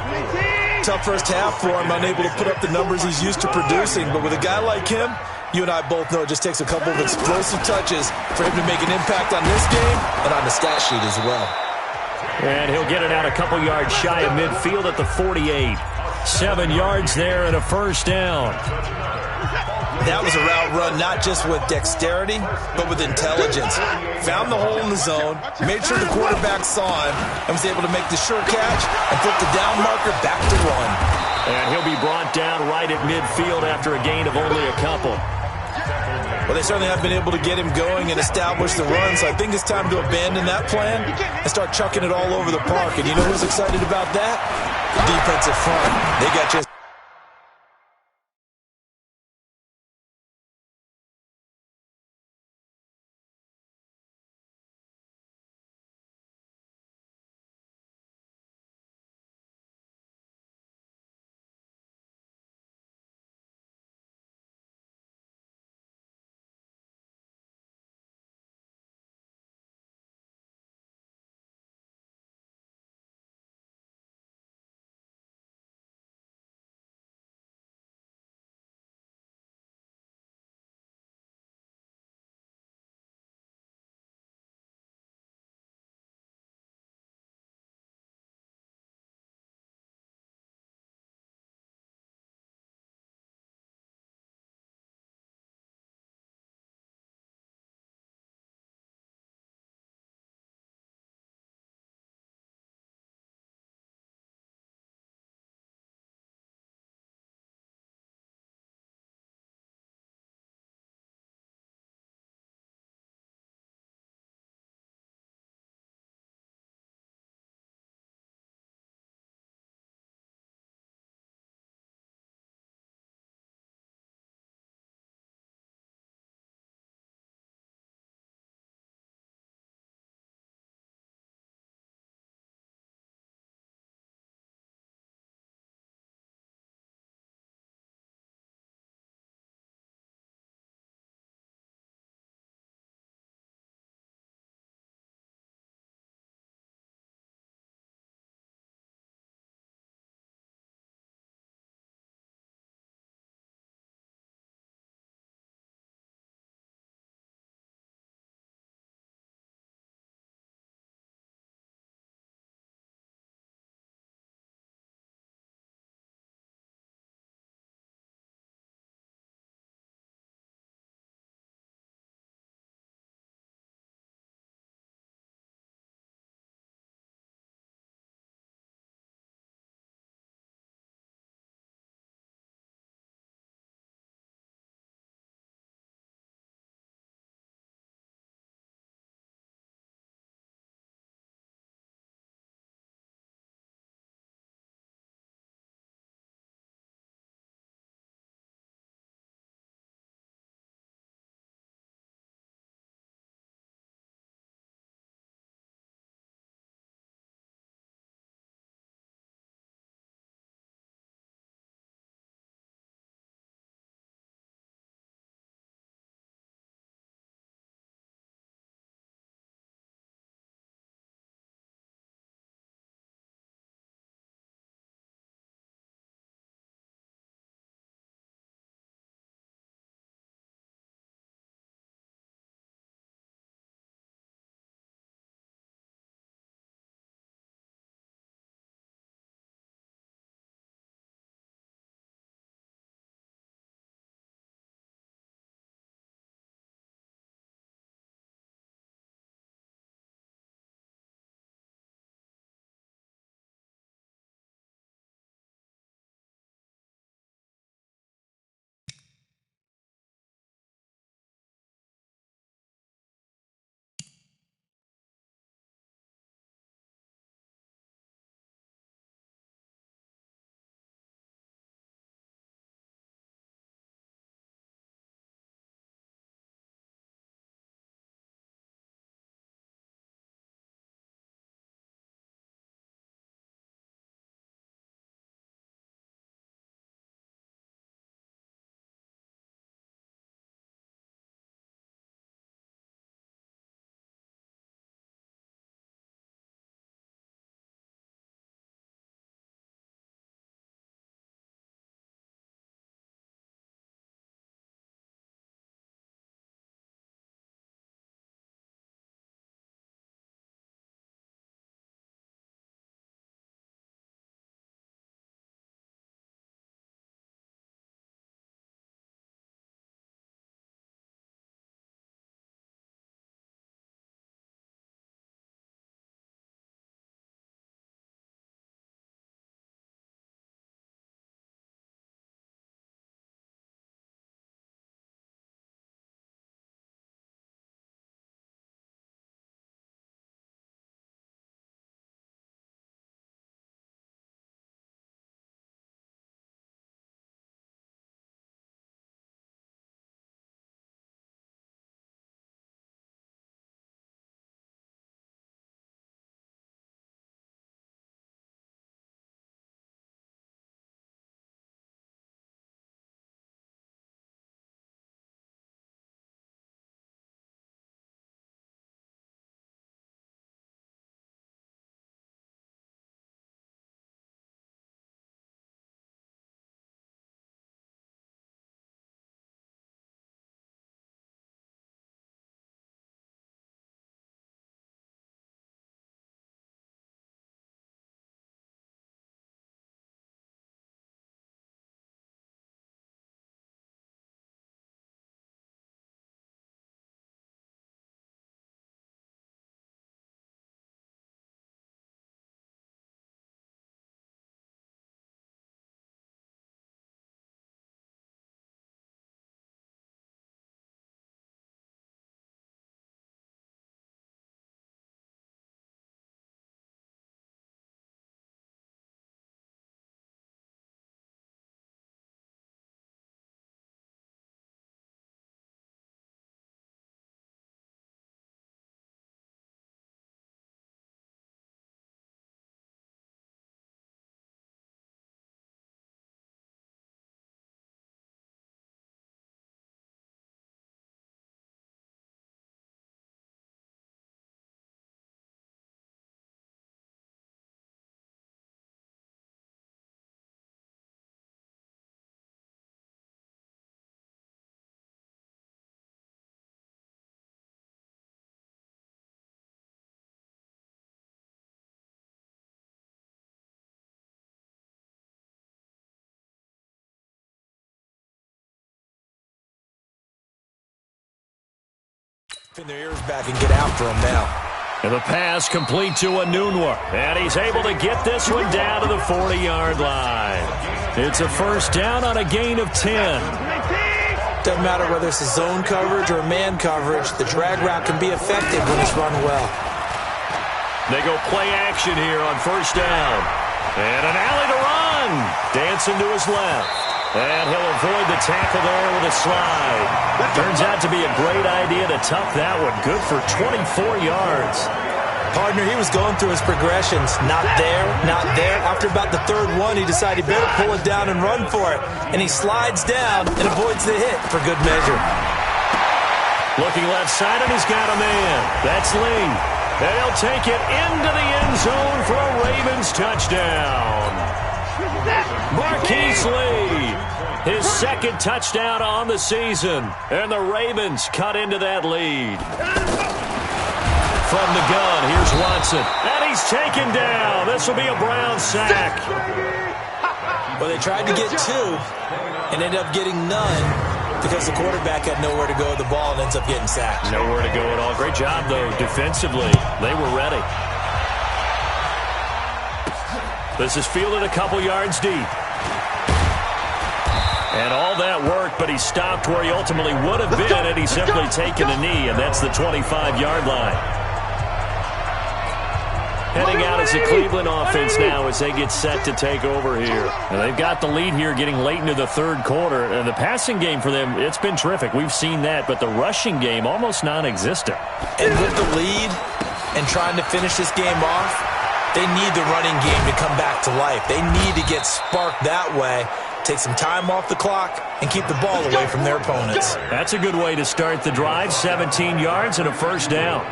Tough first half for him, unable to put up the numbers he's used to producing. But with a guy like him, you and I both know it just takes a couple of explosive touches for him to make an impact on this game and on the stat sheet as well. And he'll get it out a couple yards shy of midfield at the 48. 7 yards there and a first down. That was a route run not just with dexterity, but with intelligence. Found the hole in the zone, made sure the quarterback saw him, and was able to make the sure catch and flip the down marker back to one. And he'll be brought down right at midfield after a gain of only a couple. Well, they certainly have been able to get him going and establish the run, so I think it's time to abandon that plan and start chucking it all over the park. And you know who's excited about that? The defensive front. They got just Pin their ears back and get after him now. And the pass complete to Anunwa. And he's able to get this one down to the 40-yard line. It's a first down on a gain of 10. Doesn't matter whether it's a zone coverage or a man coverage. The drag route can be effective when it's run well. They go play action here on first down. And an alley to run. Dancing to his left. And he'll avoid the tackle there with a slide. Turns out to be a great idea to tuck that one. Good for 24 yards. Partner, he was going through his progressions. Not there, not there. After about the third one, he decided he better pull it down and run for it. And he slides down and avoids the hit for good measure. Looking left side, and he's got a man. That's Lee. And he'll take it into the end zone for a Ravens touchdown. Marquise Lee, his second touchdown on the season. And the Ravens cut into that lead. From the gun, here's Watson. And he's taken down. This will be a Brown sack. Well, they tried to get two and ended up getting none because the quarterback had nowhere to go with the ball and ends up getting sacked. Nowhere to go at all. Great job, though, defensively. They were ready. This is fielded a couple yards deep. And all that work, but he stopped where he ultimately would have been had he simply taken a knee, and that's the 25-yard line. Heading out as the Cleveland offense now as they get set to take over here. And they've got the lead here getting late into the third quarter. And the passing game for them, it's been terrific. We've seen that, but the rushing game almost non-existent. And with the lead and trying to finish this game off, they need the running game to come back to life. They need to get sparked that way, take some time off the clock, and keep the ball away from their opponents. That's a good way to start the drive. 17 yards and a first down.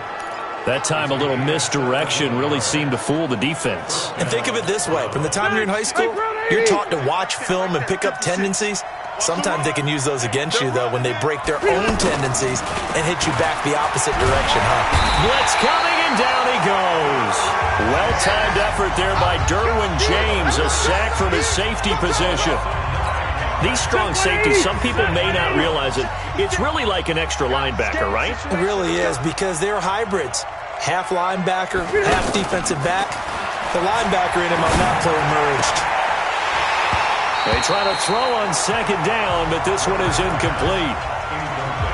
That time a little misdirection really seemed to fool the defense. And think of it this way. From the time you're in high school, you're taught to watch film and pick up tendencies. Sometimes they can use those against you, though, when they break their own tendencies and hit you back the opposite direction, Blitz coming, and down he goes. Well-timed effort there by Derwin James, a sack from his safety position. These strong safeties, some people may not realize it. It's really like an extra linebacker, right? It really is, because they're hybrids. Half linebacker, half defensive back. The linebacker in him on that play emerged. They try to throw on second down, but this one is incomplete.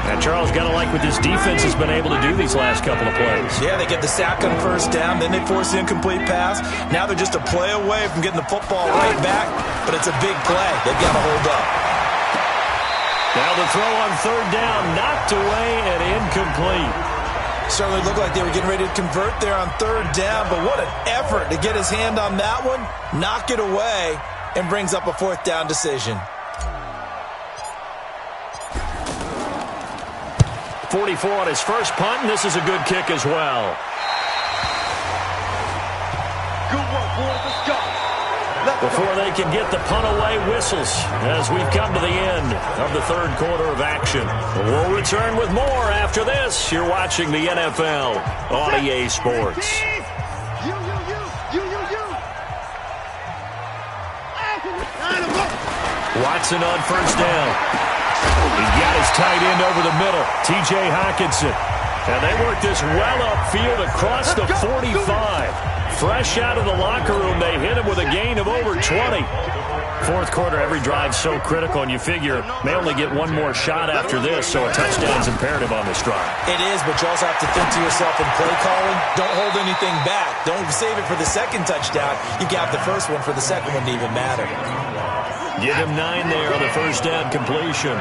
And Charles, got to like what this defense has been able to do these last couple of plays. Yeah, they get the sack on first down, then they force the incomplete pass. Now they're just a play away from getting the football right back, but it's a big play. They've got to hold up. Now the throw on third down, knocked away and incomplete. Certainly looked like they were getting ready to convert there on third down, but what an effort to get his hand on that one, knock it away, and brings up a fourth down decision. 44 on his first punt, and this is a good kick as well. Good work, boys. Let's go. Before they can get the punt away, whistles as we've come to the end of the third quarter of action. We'll return with more after this. You're watching the NFL on EA Sports. Watson on first down. He's got his tight end over the middle, T.J. Hockenson. And they work this well upfield across the 45. Fresh out of the locker room, they hit him with a gain of over 20. Fourth quarter, every drive so critical, and you figure may only get one more shot after this, so a touchdown's imperative on this drive. It is, but you also have to think to yourself in play calling, don't hold anything back. Don't save it for the second touchdown. You got the first one for the second one to even matter. Give him 9 there on the first down completion.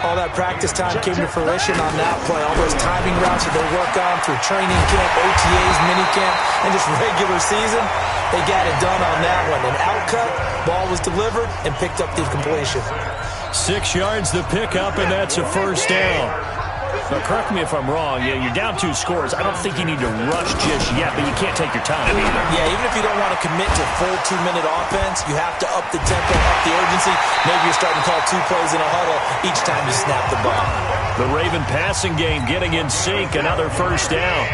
All that practice time came to fruition on that play. All those timing routes that they work on through training camp, OTAs, minicamp, and just regular season, they got it done on that one. An outcut, ball was delivered, and picked up the completion. 6 yards the pickup, and that's a first down. Now, correct me if I'm wrong. Yeah, you're down 2 scores. I don't think you need to rush just yet, but you can't take your time either. Yeah, even if you don't want to commit to full 2-minute offense, you have to up the tempo, up the urgency. Maybe you're starting to call 2 plays in a huddle each time you snap the ball. The Raven passing game getting in sync. Another first down.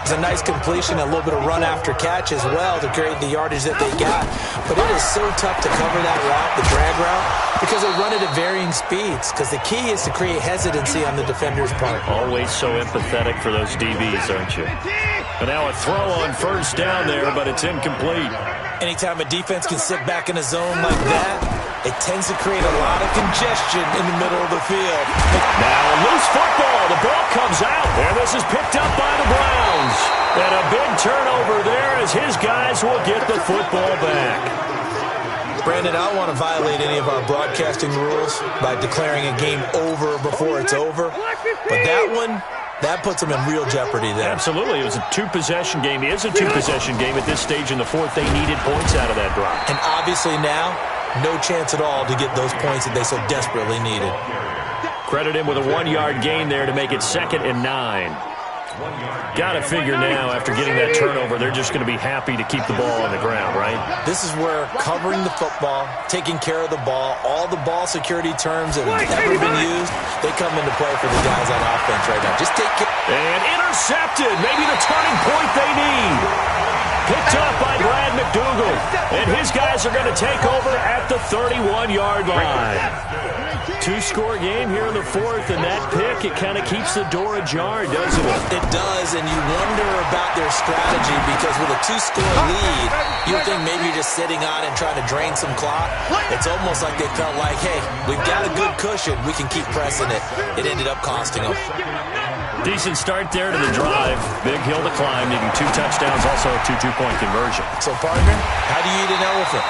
It's a nice completion, a little bit of run after catch as well to create the yardage that they got. But it is so tough to cover that route, the drag route, because they run it at varying speeds. Because the key is to create hesitancy on the defender's part. Always so empathetic for those DBs, aren't you? And now a throw on first down there, but it's incomplete. Anytime a defense can sit back in a zone like that, it tends to create a lot of congestion in the middle of the field. Now a loose football. The ball comes out. And this is picked up by the Browns. And a big turnover there as his guys will get the football back. Brandon, I don't want to violate any of our broadcasting rules by declaring a game over before it's over. But that one, that puts them in real jeopardy there. Absolutely. It was a two-possession game. It is a two-possession game at this stage in the fourth. They needed points out of that drive. And obviously now, no chance at all to get those points that they so desperately needed. Credit him with a 1-yard gain there to make it 2nd and 9. Got to figure now, after getting that turnover, they're just going to be happy to keep the ball on the ground, right? This is where covering the football, taking care of the ball, all the ball security terms that have ever been used, they come into play for the guys on offense right now. Just take care. And intercepted. Maybe the turning point they need. Picked up by Brad McDougal. And his guys are going to take over at the 31-yard line. Two-score game here in the fourth, and that pick, it kind of keeps the door ajar, doesn't it? It does, and you wonder about their strategy because with a two-score lead, you think maybe you're just sitting on and trying to drain some clock. It's almost like they felt like, hey, we've got a good cushion. We can keep pressing it. It ended up costing them. Decent start there to the drive. Big hill to climb, needing 2 touchdowns, also a 2 two-point conversion. So, partner, how do you eat an elephant?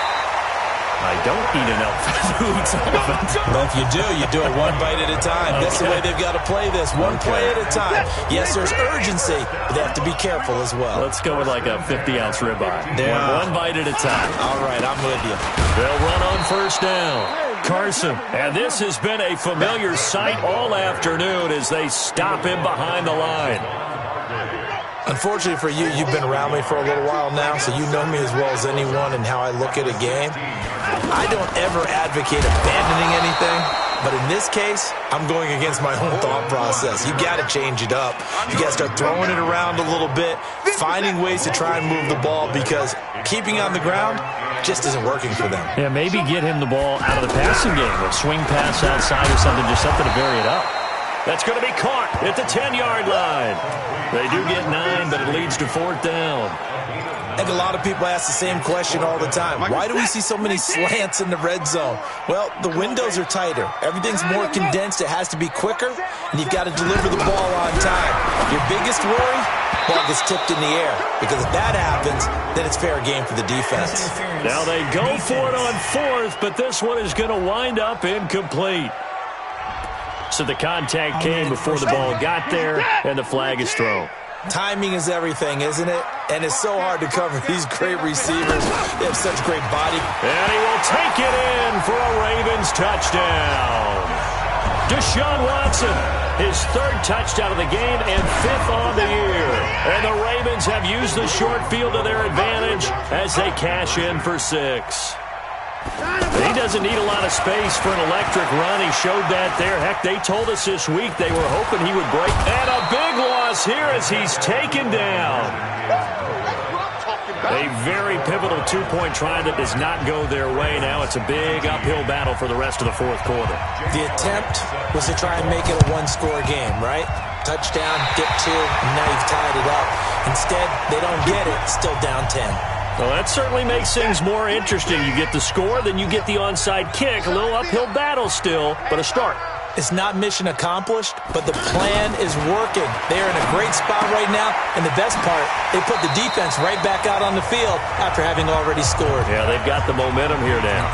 I don't eat an elephant. Who eats an elephant? Well, if you do it one bite at a time. Okay. That's the way they've got to play this, one play at a time. Yes, there's urgency, but they have to be careful as well. Let's go with like a 50-ounce ribeye. One bite at a time. All right, I'm with you. They'll run on first down. Carson. And this has been a familiar sight all afternoon as they stop him behind the line. Unfortunately for you, you've been around me for a little while now, so you know me as well as anyone and how I look at a game. I don't ever advocate abandoning anything, but in this case, I'm going against my own thought process. You got to change it up. You got to start throwing it around a little bit, finding ways to try and move the ball because keeping on the ground just isn't working for them. Yeah, maybe get him the ball out of the passing game, a swing pass outside or something, just something to vary it up. That's going to be caught at the 10-yard line. They do get 9, but it leads to 4th down. I think a lot of people ask the same question all the time. Why do we see so many slants in the red zone? Well, the windows are tighter. Everything's more condensed. It has to be quicker, and you've got to deliver the ball on time. Your biggest worry, ball gets tipped in the air, because if that happens, then it's fair game for the defense. Now they go for it on 4th, but this one is going to wind up incomplete. So the contact came before the ball got there, and the flag is thrown. Timing is everything, isn't it? And it's so hard to cover these great receivers. They have such great body. And he will take it in for a Ravens touchdown. Deshaun Watson, his 3rd touchdown of the game and 5th on the year. And the Ravens have used the short field to their advantage as they cash in for 6. He doesn't need a lot of space for an electric run. He showed that there. Heck, they told us this week they were hoping he would break. And a big loss here as he's taken down. A very pivotal 2-point try that does not go their way. Now it's a big uphill battle for the rest of the 4th quarter. The attempt was to try and make it a 1-score game, right? Touchdown, get 2, and now you've tied it up. Instead, they don't get it, still down 10. Well, that certainly makes things more interesting. You get the score, then you get the onside kick. A little uphill battle still, but a start. It's not mission accomplished, but the plan is working. They are in a great spot right now, and the best part, they put the defense right back out on the field after having already scored. Yeah, they've got the momentum here now.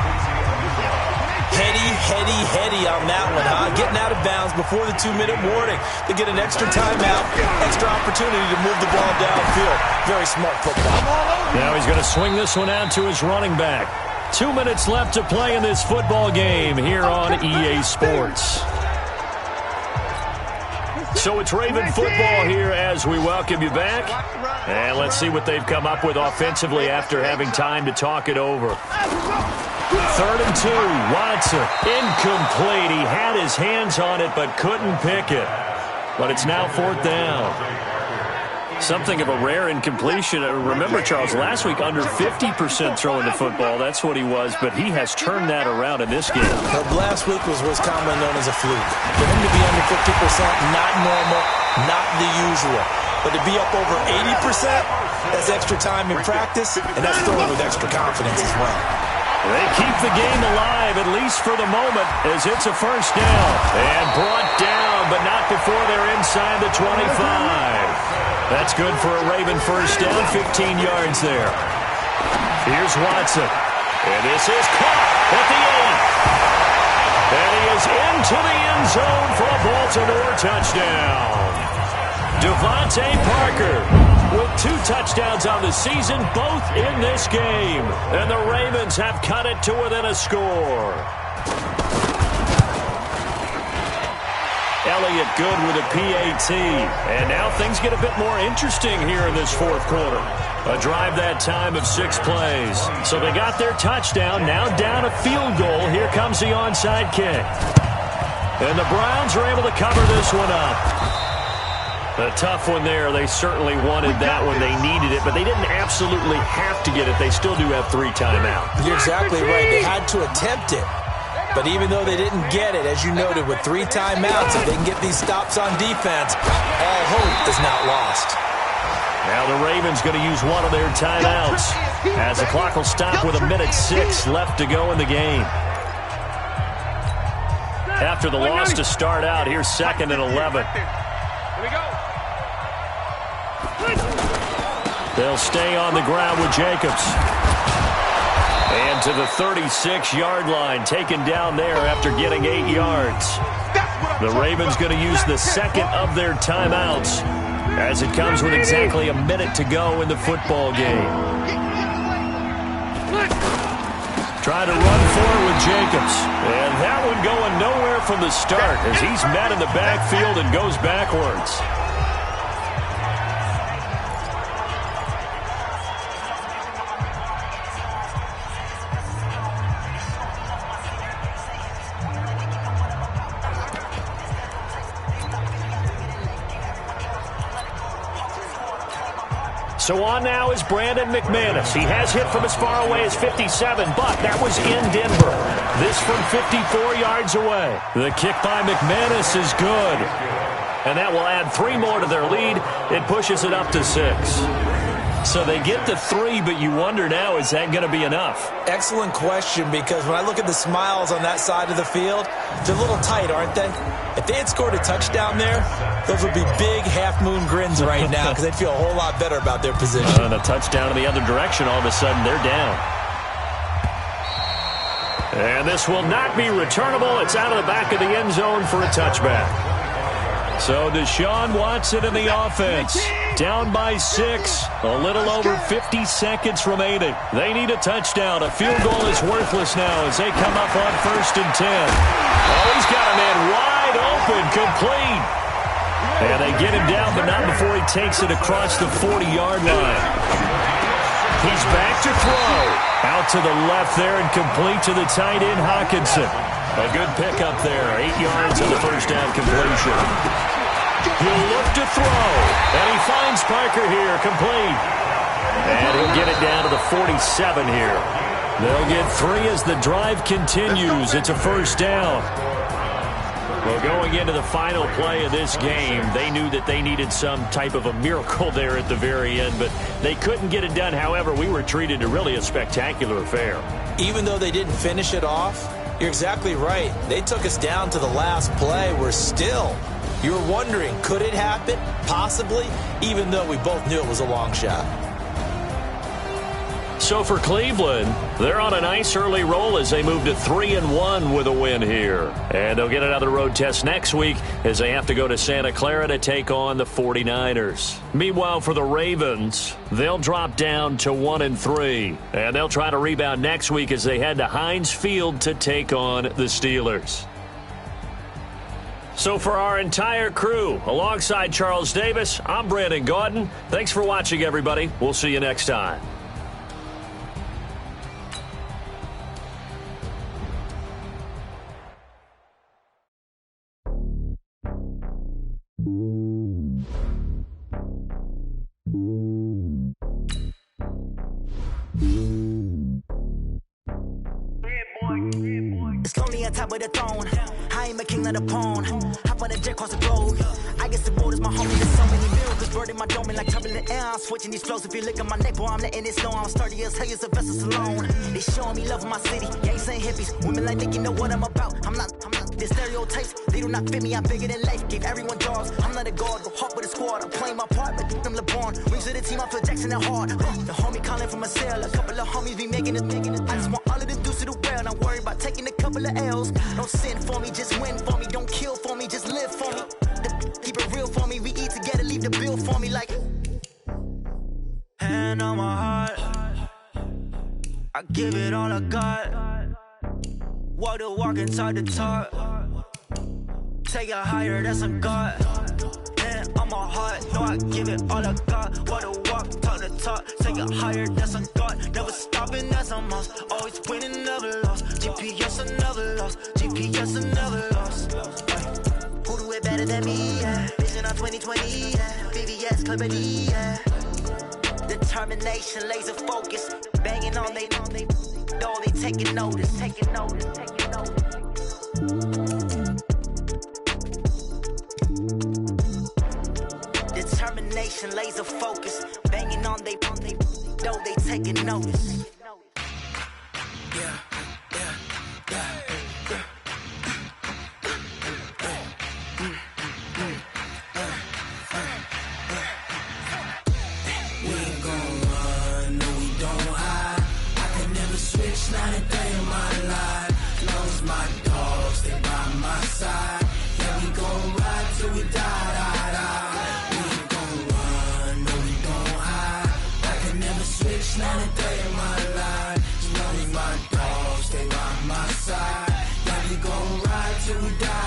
Heady on that one, huh? Getting out of bounds before the 2-minute warning. They get an extra timeout, extra opportunity to move the ball downfield. Very smart football. Now he's going to swing this one out to his running back. 2 minutes left to play in this football game here on EA Sports. So it's Raven football here as we welcome you back. And let's see what they've come up with offensively after having time to talk it over. 3rd and 2, Watson, incomplete. He had his hands on it but couldn't pick it. But it's now 4th down. Something of a rare incompletion. Remember, Charles, last week under 50% throwing the football. That's what he was, but he has turned that around in this game. Last week was what's commonly known as a fluke. For him to be under 50%, not normal, not the usual. But to be up over 80%, that's extra time in practice, and that's throwing with extra confidence as well. They keep the game alive, at least for the moment, as it's a first down. And brought down, but not before they're inside the 25. That's good for a Raven first down, 15 yards there. Here's Watson. And this is caught at the end. And he is into the end zone for a Baltimore touchdown. Devontae Parker with 2 touchdowns on the season, both in this game. And the Ravens have cut it to within a score. Elliott good with a PAT. And now things get a bit more interesting here in this fourth quarter. A drive that time of 6 plays. So they got their touchdown, now down a field goal. Here comes the onside kick. And the Browns are able to cover this one up. A tough one there. They certainly wanted that one. They needed it, but they didn't absolutely have to get it. They still do have 3 timeouts. You're exactly right. They had to attempt it. But even though they didn't get it, as you noted, with 3 timeouts, if they can get these stops on defense, all hope is not lost. Now the Ravens going to use one of their timeouts as the clock will stop with 1:06 left to go in the game. After the loss to start out, here's 2nd and 11. Here we go. They'll stay on the ground with Jacobs. And to the 36-yard line, taken down there after getting 8 yards. The Ravens going to use the 2nd of their timeouts as it comes with exactly 1 minute to go in the football game. Try to run forward with Jacobs. And that one going nowhere from the start as he's met in the backfield and goes backwards. So on now is Brandon McManus. He has hit from as far away as 57, but that was in Denver. This from 54 yards away. The kick by McManus is good. And that will add 3 more to their lead. It pushes it up to 6. So they get the 3, but you wonder now, is that going to be enough? Excellent question, because when I look at the smiles on that side of the field, they're a little tight, aren't they? If they had scored a touchdown there, those would be big half-moon grins right now because they'd feel a whole lot better about their position. And a touchdown in the other direction, all of a sudden they're down. And this will not be returnable. It's out of the back of the end zone for a touchback. So Deshaun Watson in the offense. Down by 6. A little over 50 seconds remaining. They need a touchdown. A field goal is worthless now as they come up on 1st and 10. Oh, he's got a man wide open, complete. And they get him down, but not before he takes it across the 40-yard line. He's back to throw. Out to the left there and complete to the tight end, Hawkinson. A good pickup there. 8 yards on the first down completion. He'll look to throw. And he finds Parker here, complete. And he'll get it down to the 47 here. They'll get 3 as the drive continues. It's a first down. Well, going into the final play of this game, they knew that they needed some type of a miracle there at the very end, but they couldn't get it done. However, we were treated to really a spectacular affair. Even though they didn't finish it off, you're exactly right. They took us down to the last play. We're still, you were wondering, could it happen? Possibly, even though we both knew it was a long shot. So for Cleveland, they're on a nice early roll as they move to 3-1 with a win here. And they'll get another road test next week as they have to go to Santa Clara to take on the 49ers. Meanwhile, for the Ravens, they'll drop down to 1-3. And they'll try to rebound next week as they head to Heinz Field to take on the Steelers. So for our entire crew, alongside Charles Davis, I'm Brandon Gaudin. Thanks for watching, everybody. We'll see you next time. It's lonely on top of the throne. I ain't a king of the pawn. Hop on the jet across the globe. I guess the world is my homie. There's so many miracles bird in my dome. Like turbulent air, I'm switching these flows. If you look at my neck, boy, I'm letting it slow. I'm sturdy as hell, as a vessel alone. They showing me love in my city. Gangsta hippies, women like they know what I'm about. I'm not. The stereotypes, they do not fit me. I'm bigger than life. Gave everyone jobs. I'm not a god, but hawk with a squad. I'm playing my part, but them LeBron. Rings of the team, I feel Jackson and hard. The homie calling from a cell. A couple of homies be making it. I just want all of the dudes to the well. Not worry about taking a couple of L's. Don't sin for me, just win for me. Don't kill for me, just live for me. Keep it real for me. We eat together, leave the bill for me like. Hand on my heart, I give it all I got. Walk the walk and talk the talk. Take it higher, that's a God. Hand on my heart, no, I give it all I got. Walk the walk, talk the talk. Take it higher, that's a God. Never stopping, that's a must. Always winning, never lost. GPS, I never lost. GPS, I never lost. Who do it better than me? Yeah. Vision on 2020, yeah. VVS, Clarity, yeah. Determination, laser focus. Banging on they though they taking notice. Determination, laser focus. Banging on they though they taking notice. Yeah. Not a day in my life. Long as my dogs stay by my side. Yeah, we gon' ride till we die. We ain't gon' run, no, we gon' hide. I can never switch, not a day in my life. As long as my dogs stay by my side. Yeah, we gon' ride till we die.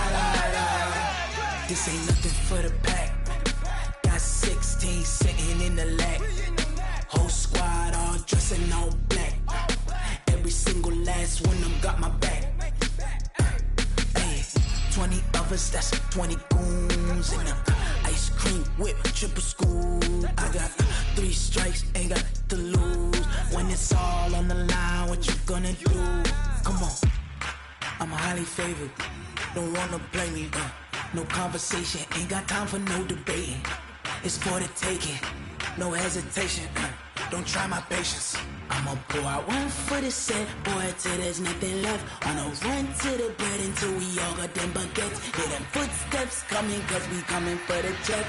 This ain't nothing for the pack. Got 16 sitting in the lap. Whole squad all dressing all black. Every single last one of them got my back. 20 of us, that's 20 goons. And ice cream whip, triple scoop. I got 3 strikes, ain't got to lose. When it's all on the line, what you gonna do? Come on, I'm highly favored. Don't wanna play me, no conversation. Ain't got time for no debating. It's for the taking, no hesitation. Don't try my patience. I'ma pour out one for the set, boy, till there's nothing left. On a run to the bread until we all got them baguettes. Hear them footsteps coming, cause we coming for the check.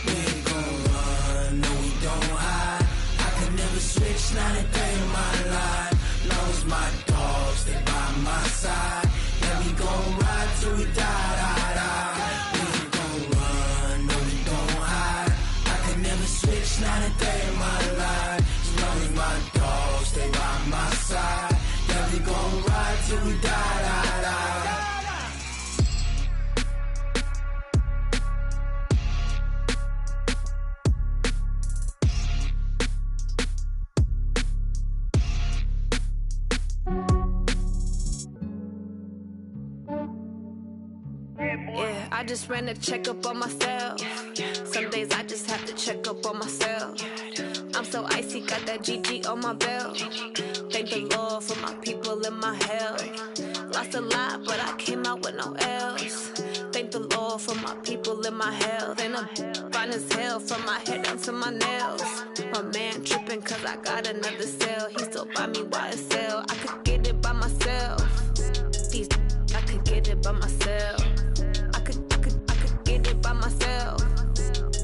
We ain't gon' run, no, we don't hide. I can never switch, not a day in my life. Long as my dogs stay by my side. Yeah, we gon' ride till we die. Switch, not a day in my life. As long as my dogs stay by my side. Yeah, we gon' ride till we die. Yeah, I just ran a checkup on myself. Some days I just have to check up on myself. I'm so icy, got that GG on my belt. Thank the Lord for my people and my health. Lost a lot, but I came out with no L's. Thank the Lord for my people and my health. And I'm fine as hell from my head down to my nails. My man tripping cause I got another cell. He still buy me YSL. I could get it by myself. These I could get it by myself. I could get it by myself.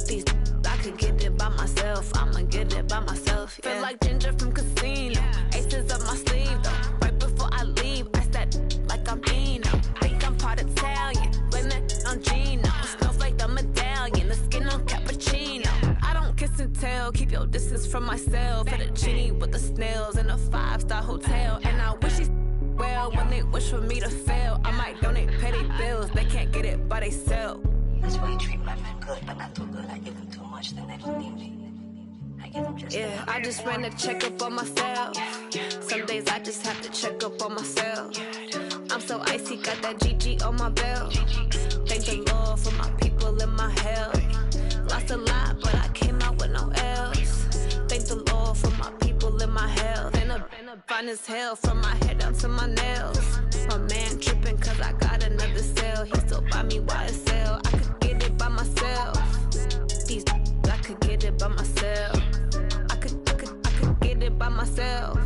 These I could get it by myself. I'ma get it by myself. Yeah. Feel like Ginger from Casino. Aces up my sleeve though. Right before I leave, I said like I'm Dino. Think I'm part Italian. Blame that on Gino. Smells like the medallion. The skin on cappuccino. I don't kiss and tell. Keep your distance from myself. At a genie with the snails in a 5-star hotel. And I wish he's well when they wish for me to fail. I might donate petty bills. They can't get it by themselves. That's why you treat my men good, but not too good. I give them too much, then they don't need me. I give them just yeah, I just ran a checkup on myself. Some days I just have to check up on myself. I'm so icy, got that GG on my belt. Thank the Lord for my people and my health. Lost a lot, but I came out with no L's. Thank the Lord for my people and my health. And a fine as hell from my head down to my nails. My man tripping cause I got another sale. He still buy me YSL. I could get it by myself. These I could get it by myself. I could get it by myself.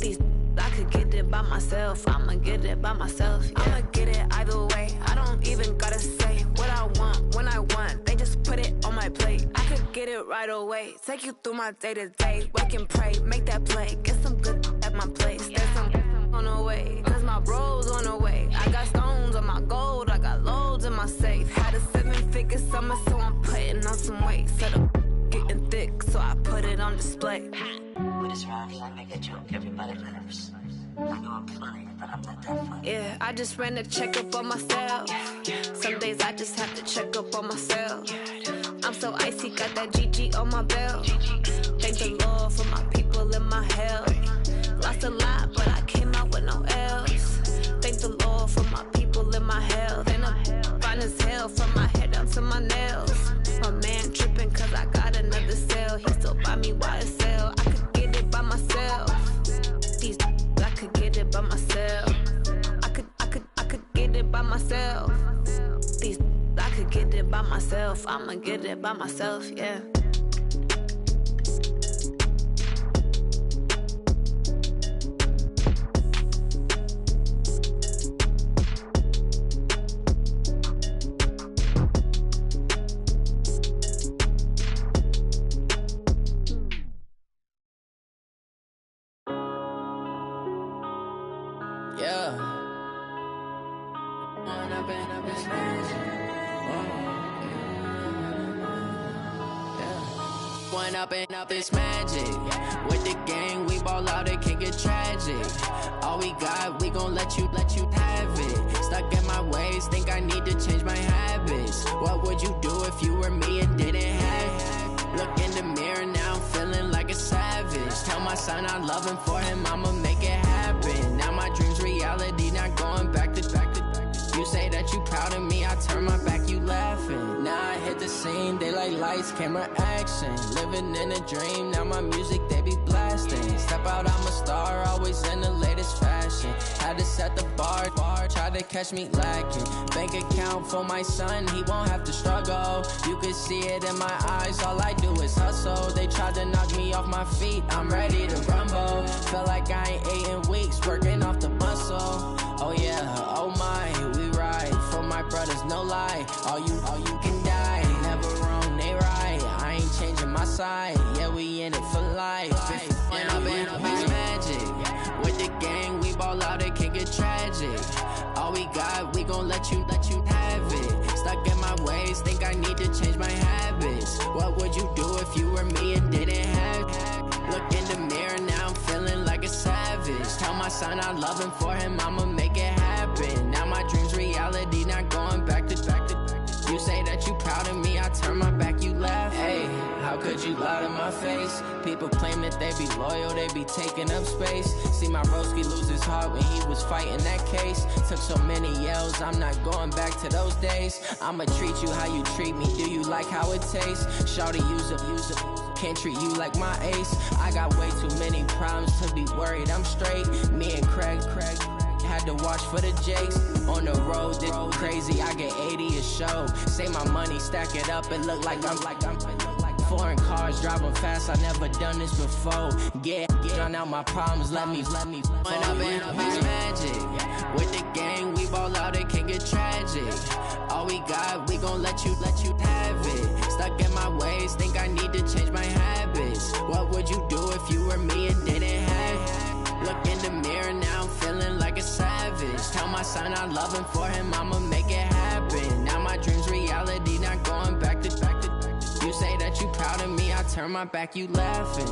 These I could get it by myself. I'ma get it by myself. Yeah. I'ma get it either way. I don't even gotta say what I want when I want. They just put it on my plate. I could get it right away. Take you through my day to day. Wake and pray, make that play. Get some good at my place. There's some on the way. Cause my bro's on the way. I got stones on my gold. I got loads in my safe. Had a 7-figure summer, so I'm putting on some weight. Set up getting thick, so I put it on display. With this round, I make a joke. Everybody laughs. I know I'm funny, but I'm not that funny. Yeah, I just ran a checkup on myself. Some days I just have to check up on myself. I'm so icy, got that GG on my belt. Thank the Lord for my people in my health. Lost a lot, but I came out with no else. Thank the Lord for my people in my health. And I'm fine as hell from my head down to my nails. My man tripping cause I got another sale. He still buy me YSL. I could get it by myself. These I could get it by myself. I could get it by myself. These I could get it by myself. I'ma get it by myself, yeah. Up it's magic. With the gang, we ball out, it can get tragic. All we got, we gon' let you have it. Stuck in my ways, think I need to change my habits. What would you do if you were me and didn't have it? Look in the mirror now, I'm feeling like a savage. Tell my son I love him, for him I'ma make it happen. Now my dream's reality, not going back to. You say that you proud of me, I turn my back, you laughing. Now I hit the scene, they like lights, camera, action. Living in a dream, now my music, they be blasting. Step out, I'm a star, always in the latest fashion. Had to set the bar, try to catch me lacking. Bank account for my son, he won't have to struggle. You can see it in my eyes, all I do is hustle. They tried to knock me off my feet, I'm ready to rumble. Feel like I ain't ate in weeks, working off the muscle. Oh yeah, oh my, we ride for my brothers, no lie. All you can die, never wrong, they right. I ain't changing my side, yeah, we in it for life. When I've been up, it's magic. With the gang, we ball out, it can get tragic. All we got, we gon' let you have it. Stuck in my ways, think I need to change my habits. What would you do if you were me and didn't have it? Look in the mirror, now I'm feeling like a savage. Tell my son I love him, for him I'ma make it happen. Now my dream's reality, not going back to. You say that you proud of me, I turn my back, you laugh. Hey, how could you lie to my face? People claim that they be loyal, they be taking up space. See my broski lose his heart when he was fighting that case. Took so many yells, I'm not going back to those days. I'ma treat you how you treat me, do you like how it tastes? Shawty, use it, can't treat you like my ace. I got way too many problems to be worried, I'm straight. Me and Craig had to watch for the Jakes. On the road, this crazy, I get 80 a show. Say my money, stack it up, it look like I'm foreign cars, driving fast, I never done this before. Yeah, drown out my problems, let me. When I've been up, it's magic. With the gang, we ball out, it can get tragic. All we got, we gon' let you have it. Stuck in my ways, think I need to change my habits. What would you do if you were me and didn't have it? Look in the mirror, now I'm feeling like a savage. Tell my son I love him, for him I'ma make it happen. Now my dream's reality, not going back to. You say that you proud of me, I turn my back, you laughing.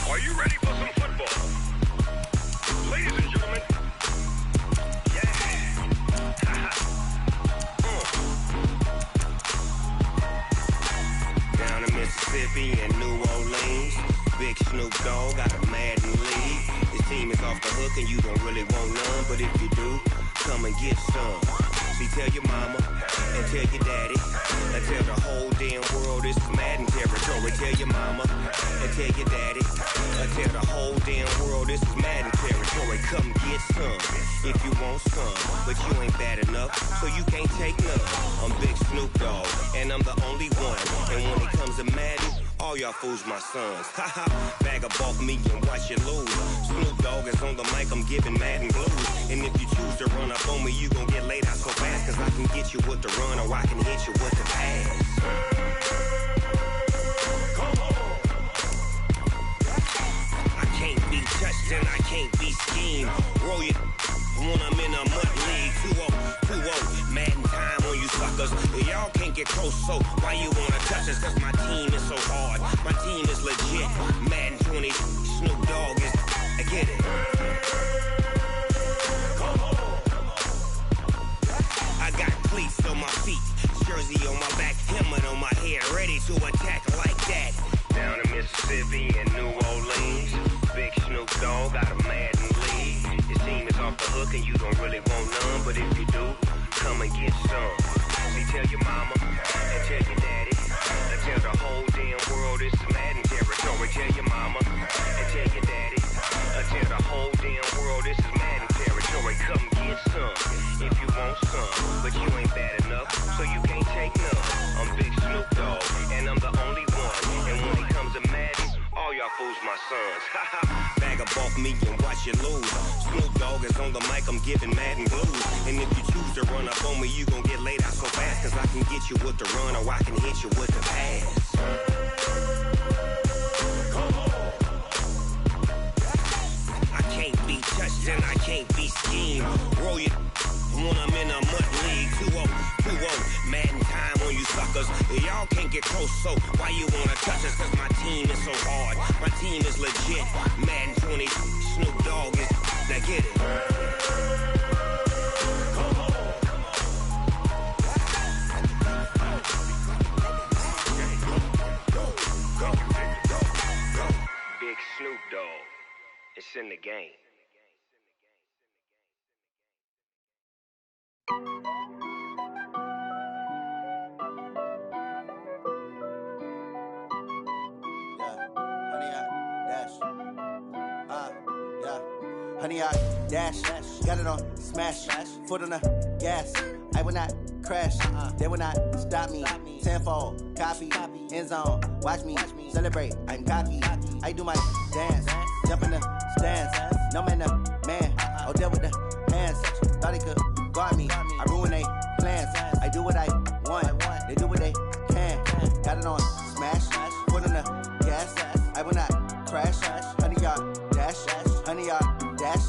Are you ready for some football? is off the hook and you don't really want none. But if you do, come and get some. See, tell your mama and tell your daddy and tell the whole damn world this is Madden territory. Tell your mama and tell your daddy and tell the whole damn world this is Madden territory. Come get some if you want some, but you ain't bad enough, so you can't take none. I'm Big Snoop Dogg, and I'm the only one. And when it comes to Madden, all y'all fools my sons. Haha, bag a bulk me and watch you lose. Snoop Dogg is on the mic, I'm giving Madden blues. And if you choose to run up on me, you gon' get laid out so fast, cause I can get you with the run or I can hit you with the pass. I can't be touched and I can't be schemed. Roll it when I'm in a mud league. 2-0, Madden time on you suckers. Y'all can't get close, so why you wanna touch us? Cause my team is so hard, my team is legit. Madden 20, Snoop Dogg is, I get it. I got cleats on my feet, jersey on my back, helmet on my head, ready to attack like that. Down in Mississippi and New Orleans, Big Snoop Dogg got a Madden league. Your team is off the hook and you don't really want none, but if you do, come and get some. See, tell your mama and tell your daddy and tell the whole damn world this is Madden territory. Tell your mama and tell your daddy and tell the whole damn world this is Madden territory. Come get some if you want some, but you ain't bad enough, so you can't take none. I'm Big Snoop Dogg, and I'm the only one. And when it comes to Madden, all y'all fools my sons. Bag a bulk me and watch you lose. Snoop Dogg is on the mic, I'm giving Madden blues. And if you choose to run up on me, you gon' get laid out so fast, cause I can get you with the run or I can hit you with the pass. I can't be touched and I can't be schemed. Roll it when I'm in a mud league. 2-0, Madden time on you suckers. Y'all can't get close, so why you wanna touch us? Cause my team is so hard, my team is legit. Madden 20, Snoop Dogg is, now get it. Big Snoop Dogg, it's in the game. Honey, I dash, got it on smash, foot on the gas. I will not crash, they will not stop me. Tenfold, copy, end zone, watch me celebrate. I'm cocky, I do my dance, jump in the stands. No man, the man, oh, deal with the hands. Thought he could guard me, I ruin they plans. I do what I want, they do what they can. Got it on smash, foot on the gas. I will not crash, honey, y'all dash, honey, y'all dash,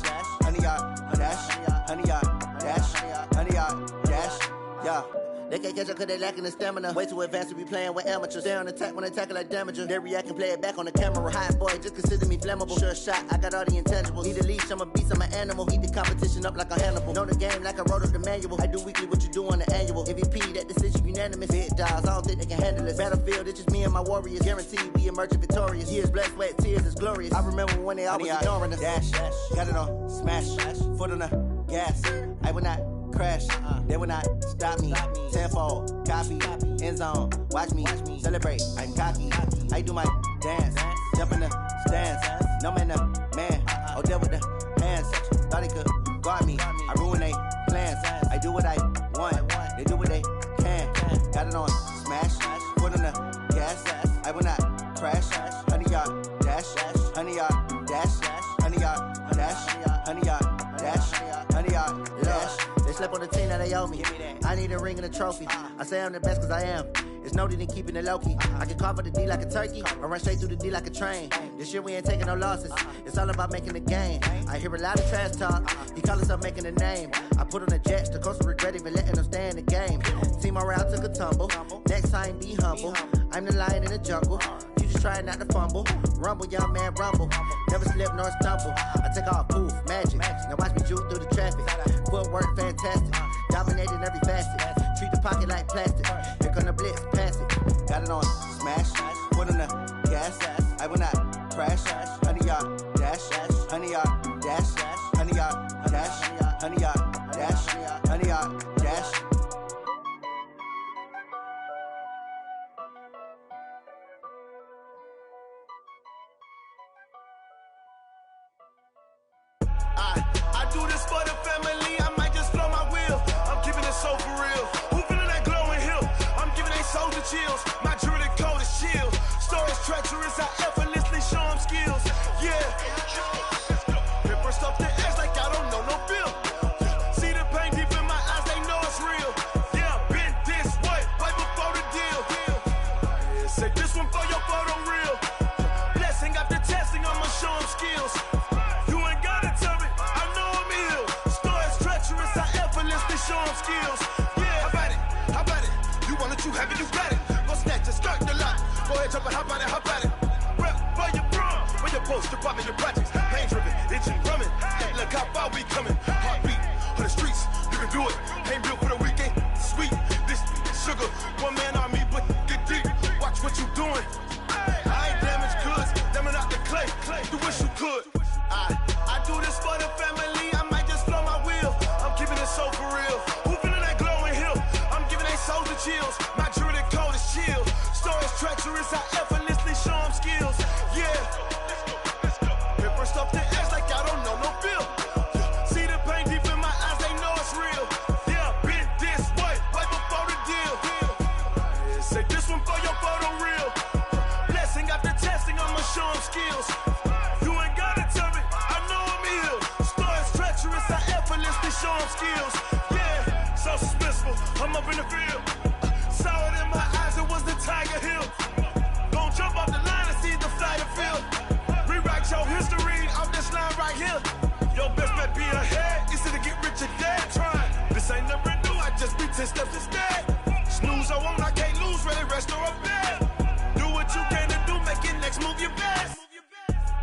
honey, y'all dash, honey, y'all dash, honey, y'all dash, yeah. They can't catch up cause they lacking the stamina. Way too advanced to be playing with amateurs. Stay on attack when they tackle like damager. They react and play it back on the camera. Hot boy, just consider me flammable. Sure shot, I got all the intangibles. Need a leash, I'm a beast, I'm an animal. Heat the competition up like a Hannibal. Know the game like I wrote up the manual. I do weekly what you do on the annual. MVP, that decision unanimous. Big dogs, I don't think they can handle it. Battlefield, it's just me and my warriors. Guaranteed we emerging victorious. Years, blood, sweat, tears, it's glorious. I remember when they always ignoring us. Dash, got it on smash, foot on the gas. I will not crash, they will not stop me. Tenfold, copy, end zone, watch me celebrate. I'm cocky, I do my dance, jump in the stands. No man, the man, oh, deal with the hands. Thought he could guard me, I ruin they plans. I do what I want, they do what they can. Got it on smash, foot on the gas. I will not crash, honey, y'all dash, honey, y'all dash, honey, y'all dash, honey, y'all dash, honey, y'all dash. They slept on the team that they owe me. I need a ring and a trophy. I say I'm the best cause I am. It's no need in keeping it low-key. I can carve up the D like a turkey or run straight through the D like a train. This year we ain't taking no losses. It's all about making the game. I hear a lot of trash talk. He call himself making a name. I put on the Jets. The coach will regret even letting them stay in the game. Team morale took a tumble. Next time be humble. I'm the lion in the jungle. You just try not to fumble. Rumble, young man, rumble. Never slip nor stumble. I take off, poof, magic. Now watch me juke through the traffic. Footwork fantastic. Dominating every facet. Treat the pocket like plastic. Here come the blitz, pass it. Got it on smash, foot on the gas. I will not crash. Honey, y'all dash, honey, y'all dash, honey yard dash, honey yard dash, honey yard dash. I do this for the family, I might just blow my wheel. I'm keeping it so for real. Who feeling that glowing hill? I'm giving they soldier chills. My jewelry coat is chill. Stories treacherous, I effortlessly show them skills. Yeah. Paper stuff the edge like I don't know no feel. See the pain deep in my eyes, they know it's real. Yeah, been this way, right before the deal. Yeah, say this one for your photo real. Blessing after testing, I'ma show them skills. You ain't gotta tell me, I know I'm ill. Stories treacherous, I effortlessly show them skills. Yeah, how about it? How about it? You want it, you have it, you got it. Go snatch it, start the lot. Go ahead, jump it, how about it, how about it? Rep for your bro, for your poster, popping your projects. Pain driven, itching, drumming. Yeah, look how far we coming. Heartbeat on the streets, you can do it. Ain't built for the weekend, sweet. This sugar, one man army, but get deep. Watch what you doing. I ain't damaged goods, damn it out the clay. You wish you could. I do this for the family, I might just blow my wheel. I'm keeping it so for real. Who feeling that glowing hill? I'm giving they soldier chills. My jewelry coat is chill. Stories treacherous, I effortlessly show them skills. Yeah. Paper stuff the edge like I don't know no feel. See the pain deep in my eyes, they know it's real. Yeah, been this way, right before the deal. Yeah, say this one for your photo real. Blessing after testing, I'ma show them skills. You ain't gotta tell me, I know I'm ill. Stories treacherous, I effortlessly show them skills. Yeah, so suspenseful, I'm up in the field. Saw it in my eyes, it was the Tiger Hill. Gon' jump off the line and see the flight of field. Rewrite your history off this line right here. Your best bet be ahead, easy to get rich or dead trying. This ain't never new, I just be 10 steps instead. Snooze I won't, I can't lose, ready, rest or a bed. Do what you can to do, make your next move your best.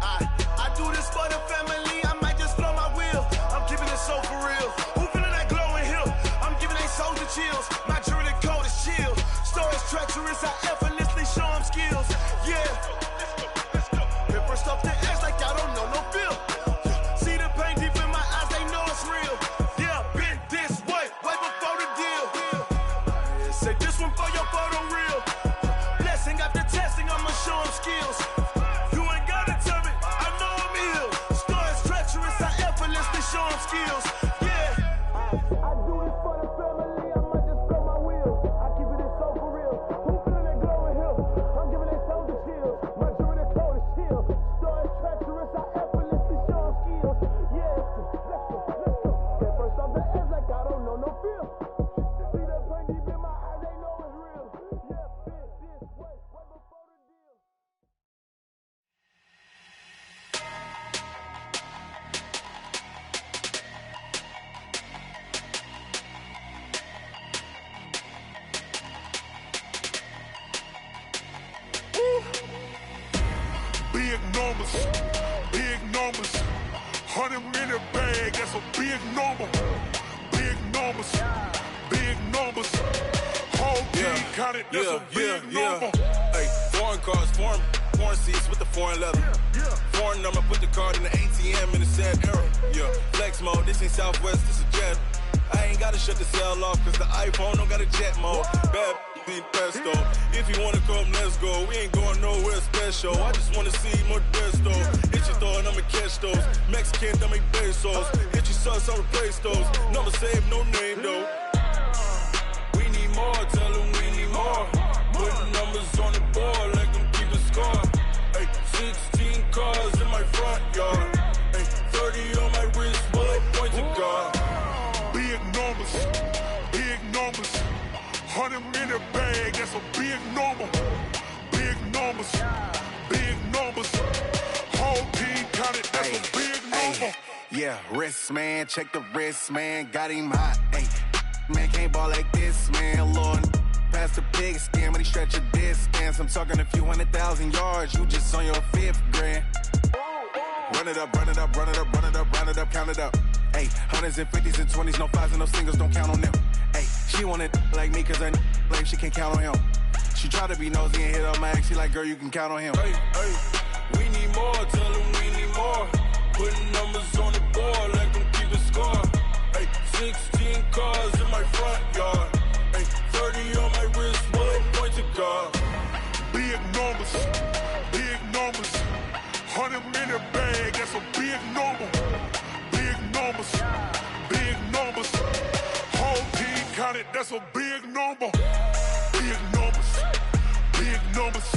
I do this for the family, I might just blow my wheel. I'm keeping it so for real. Who feeling that glowing hill? I'm giving they soldier chills. My jewelry coat is chill. Stories treacherous, I effortlessly show them skills. Yeah. Paper stuff the edge like I don't know no feel. See the pain deep in my eyes, they know it's real. Yeah, been this way, right before the deal. Yeah, say this one for your photo real. Blessing after testing, I'ma show them skills. You ain't gotta tell me, I know I'm ill. Stories treacherous, I effortlessly show them skills. Yeah. I do this for the family, I might just blow my wheel. I keep it so for real. Who feeling that glowing hill? I'm giving they soldier chills. My jewelry coat is chill. Stories treacherous, I effortlessly show them skills. Yeah, let's go. Get first off the edge like I don't know no feel. See the pain deep in my eyes, they know it's real. Yeah, been this way, right before the deal. Big numbers, big numbers. 100-minute bag, that's a big number. Big numbers, big numbers. Whole team counted, that's a big number. Hey, foreign cars, foreign seats with the foreign leather. Foreign number, put the card in the ATM in the sad era. Yeah, flex mode, this ain't Southwest, this is jet. I ain't gotta shut the cell off, cause the iPhone don't got a jet mode. Bad need pesto. If you wanna come, let's go. We ain't going nowhere special. I just wanna see more desto. Hit your throw and I'ma catch those. Mexican, I make pesos. Hit your sauce, I'll replace those. Number save, no name though. We need more, tell them we need more. Putting numbers on the board, let them keep a score. Hey, 16 cars in my front yard. Hey, 30 on my wrist, bullet points of God. Big numbers, big numbers. 100-minute bag, that's a big number. Big numbers, big numbers. Whole team counted, that's a big number. Yeah, wrist man, check the wrist man, got him hot. Ay, man can't ball like this, man. Lord, past the pig skin when he stretch a distance. I'm talking a few 100,000 yards, you just on your 5th grand. Run it up, run it up, run it up, run it up, run it up, count it up. Ay, 100s and 50s and 20s, no 5s and no singles, don't count on them. Ay, she want it like me cause her lame, she can't count on him. She try to be nosy and hit up my ex, she like, girl, you can count on him. Hey, we need more, tell them we need more. Putting numbers on the board. numbers. Big numbers. Whole team counted, that's a big number. Big numbers. Big numbers.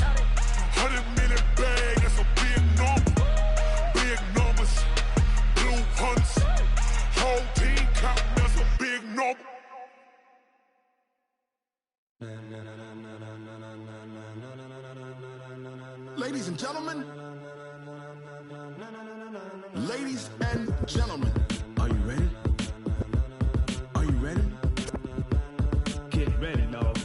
100-minute bag, that's a big number. Big numbers. Blue hunts. Whole team counting, that's a big number. Ladies and gentlemen, ladies and gentlemen, are you ready? Are you ready? Get ready, dog.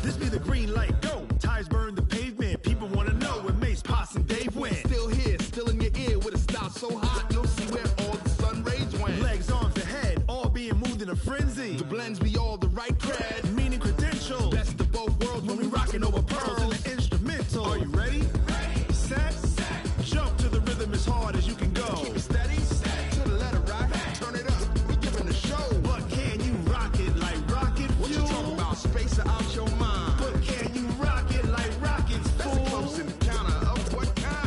This be the green light, go. Tires burn the pavement. People want to know where Mace, Potts, and Dave went. Still here, still in your ear with a style so hot, you'll see where all the sun rays went. Legs, arms, and head, all being moved in a frenzy. The blends be all the right cred, meaning credentials. Best of both worlds when we rocking over pearls in the instrumental. Are you ready? Set, jump to the rhythm as hard as you can go. Keep it steady, to the letter right, turn it up, we giving a show. But can you rock it like rocket fuel? What you talking about, space out your mind? But can you rock it like rockets, fool? That's a close encounter of what kind?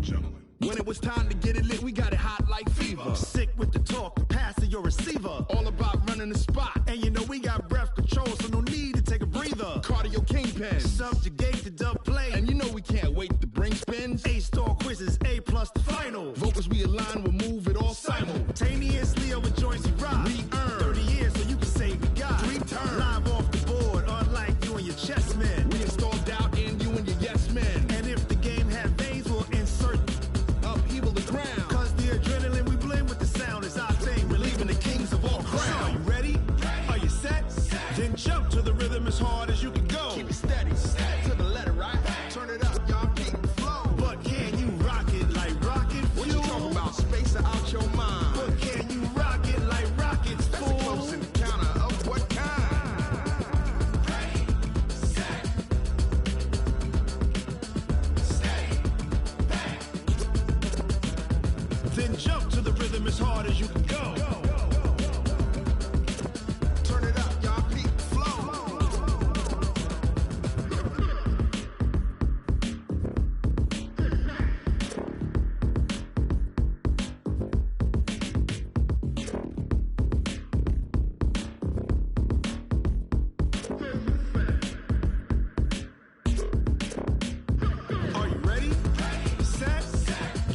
Gentlemen. When it was time to get it lit, we got it hot like fever. Sick with the talk, the pass to your receiver. All about running the spot. And you know we got breath control, so no need to take a breather. Cardio kingpin, subjugate the dub play. And you know we can't wait to bring spins. A-star quizzes, A+ the final. Vocals we align, we'll move it all simultaneously over joints we rock. We earn 30 years so you can say we got 3 turns. Live off the board, unlike you and your chess men. We install doubt in you and your yes men. And if the game had veins, we'll insert upheaval the ground. Cause the adrenaline we blend with the sound is our thing. Relieving the kings of all crowns. So are you ready? Are you set? Then jump to the rhythm as hard as you can go. Keep it steady, to the letter right. Turn it up, y'all keep the flow. But can you rock it like rocket fuel? What you talking about, space out your mind? But can you rock it like rockets, fool? That's a close encounter of what kind? Then jump to the rhythm as hard as you can go. Turn it up, y'all keep the flow. Are you ready? Set,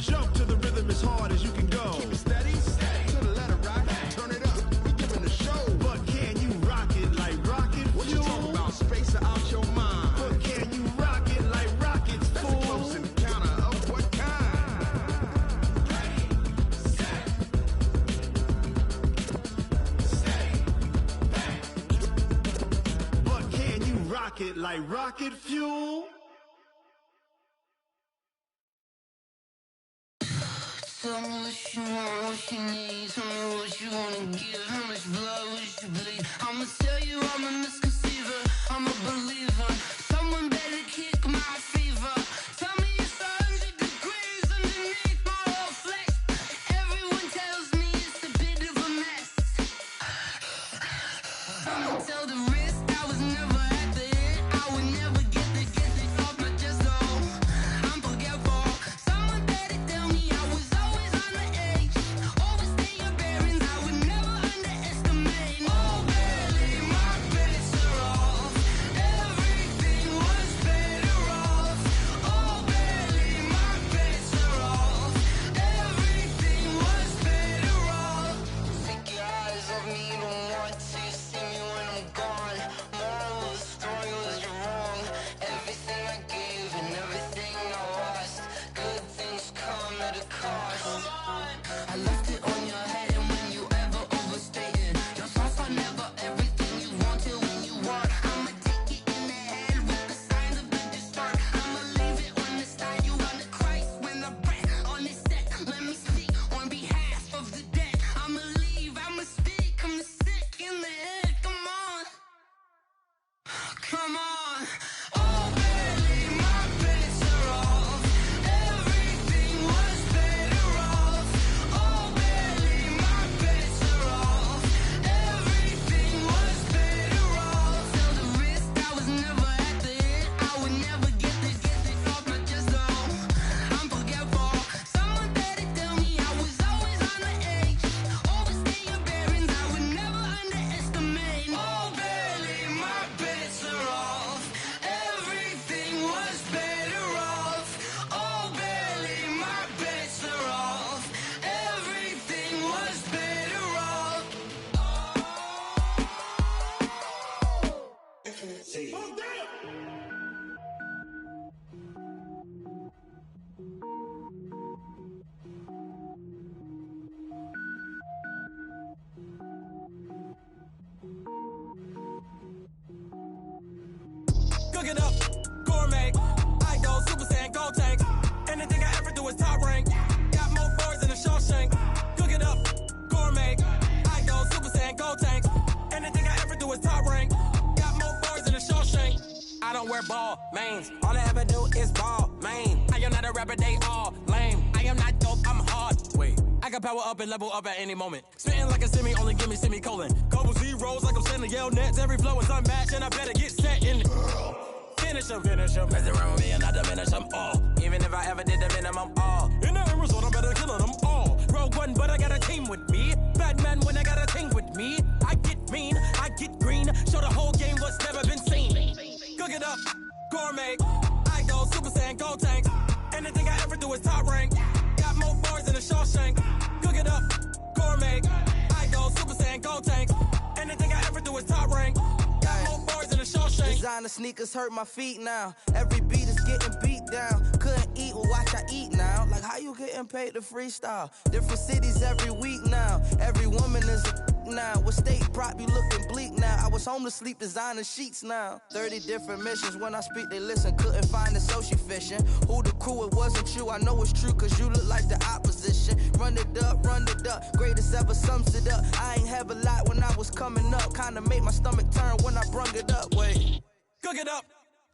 jump to the rhythm as hard as you can go. Keep it steady, to the letter right. Turn it up, we giving a show. But can you rock it like rocket fuel? What you talking about, space out your mind? But can you rock it like rockets, fool? That's a close encounter of what kind? But can you rock it like rocket fuel? Tell me what you want, what you need. Tell me what you wanna give. How much blood would you bleed? I'ma tell you I'm a misconceiver. I'm a believer. Someone better kick my fever. Tell me it's 100 degrees underneath my whole flesh. Everyone tells me it's a bit of a mess. I'ma tell the risk I was never at the end. I would never get it off my chest. Oh, I'm forgetful. Someone better tell me I was always on the edge. Overstay your bearings, I would never underestimate. Oh, barely, my best. Cook it up, gourmet. I go Super Saiyan, gold tank. Anything I ever do is top rank. Got more boys in the Shawshank. Cook it up, gourmet. I go Super Saiyan, gold tank. Anything I ever do is top rank. Got more boys in the Shawshank. I don't wear ball mains. All I ever do is ball main. I am not a rapper, they all lame. I am not dope, I'm hard. Wait, I can power up and level up at any moment. Spitting like a semi, only give me semicolon. Couple zeros like I'm sending yell nets. Every flow is unmatched and I better get set in. Finish them. Mess around with me and I diminish them all. Even if I ever did the minimum all. In the end result, I'm better killing them all. Rogue One, but I got a team with me. Batman when I got a team with me. I get mean, I get green. Show the whole game what's never been seen. Cook it up, gourmet. I go Super Saiyan, gold tank. Anything I ever do is top rank. Got more bars in the Shawshank. Cook it up, gourmet. I go Super Saiyan, gold tank. Anything I ever do is top rank. Got more bars in the Shawshank. Designer sneakers hurt my feet now. Every beat is getting beat down. Couldn't eat, well watch I eat now. Like how you getting paid to freestyle? Different cities every week now. Every woman is a now. With state prop, you looking bleak now. I was home to sleep designing sheets now. 30 different missions. When I speak, they listen. Couldn't find it, so she fishing. Who the crew, it wasn't you. I know it's true, cause you look like the opposition. Run it up. Greatest ever sums it up. I ain't have a lot when I was coming up. Kinda made my stomach turn when I brung it up. Wait. Cook it up,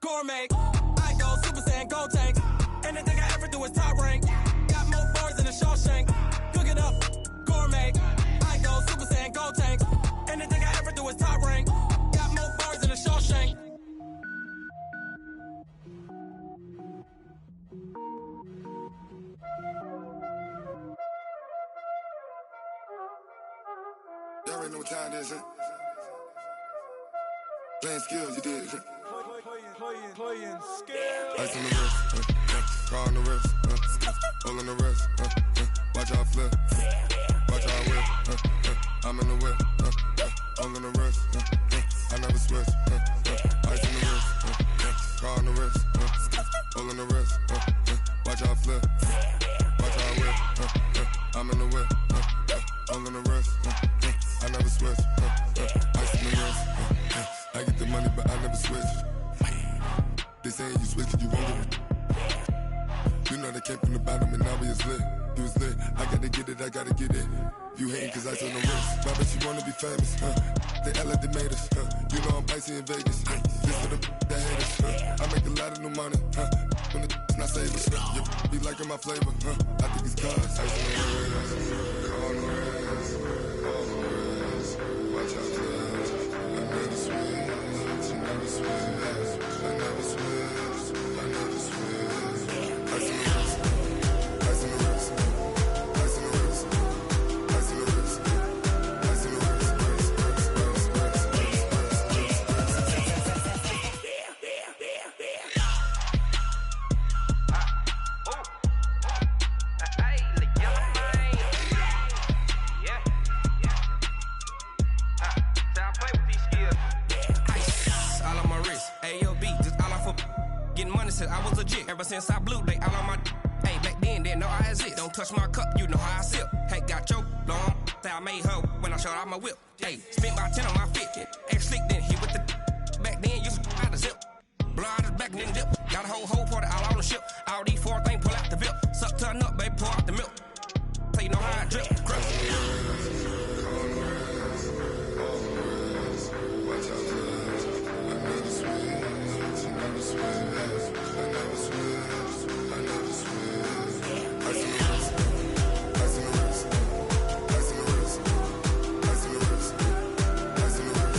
gourmet. I go Super Saiyan, gold tank. Anything I ever do is top rank. Got more bars in the Shawshank. Cook it up, gourmet. I go Super Saiyan, gold tank. Anything I ever do is top rank. Got more bars in the Shawshank. Y'all already know what time it is, huh? Playing skills, you did. Playing skills. Ice on the wrist, car on the wrist, hole in the wrist, watch how I flip, watch how I whip, I'm in the whip, hole in the wrist, I never switch, ice on the wrist, car on the wrist, hole in the wrist, watch how I flip, watch how I whip, I'm in the whip, hole in the wrist, I never switch, ice on the wrist, I get the money but I never switch. They saying you switch, you won't get it. You know they came from the bottom and now we is lit. You was lit, I gotta get it, I gotta get it. You hating cause I told no risk. Why bet you wanna be famous, They act like they made us, You know I'm icy in Vegas, This for the that hate us, I make a lot of new money, When the not save us, You be liking my flavor, I think it's cause ice on the wrist, on the wrist, on the wrist. Watch out, cuz I never switch, I never switch. I never switch, I never switch. Ice in the wrist, ice in the wrist, ice in the wrist, ice in the wrist, ice in the wrist, I was legit ever since I blew they all on my hey back then didn't know I had it. Don't touch my cup, you know how I sip. Hey, got your long say I made her when I showed out my whip. Hey, spent about 10 on my fit. X slick then hit with the back then you out the zip. Blow out his back then dip. Got a whole party all on the ship. All these four things pull out the VIP. Suck turn up, baby, pour out the milk. So you know how I drip. Crush. Watch out, cuz I never switch, I never switch. I never switch, I never switch. Ice in the wrist, ice in the wrist, ice in the wrist, ice in the wrist, ice in the wrist,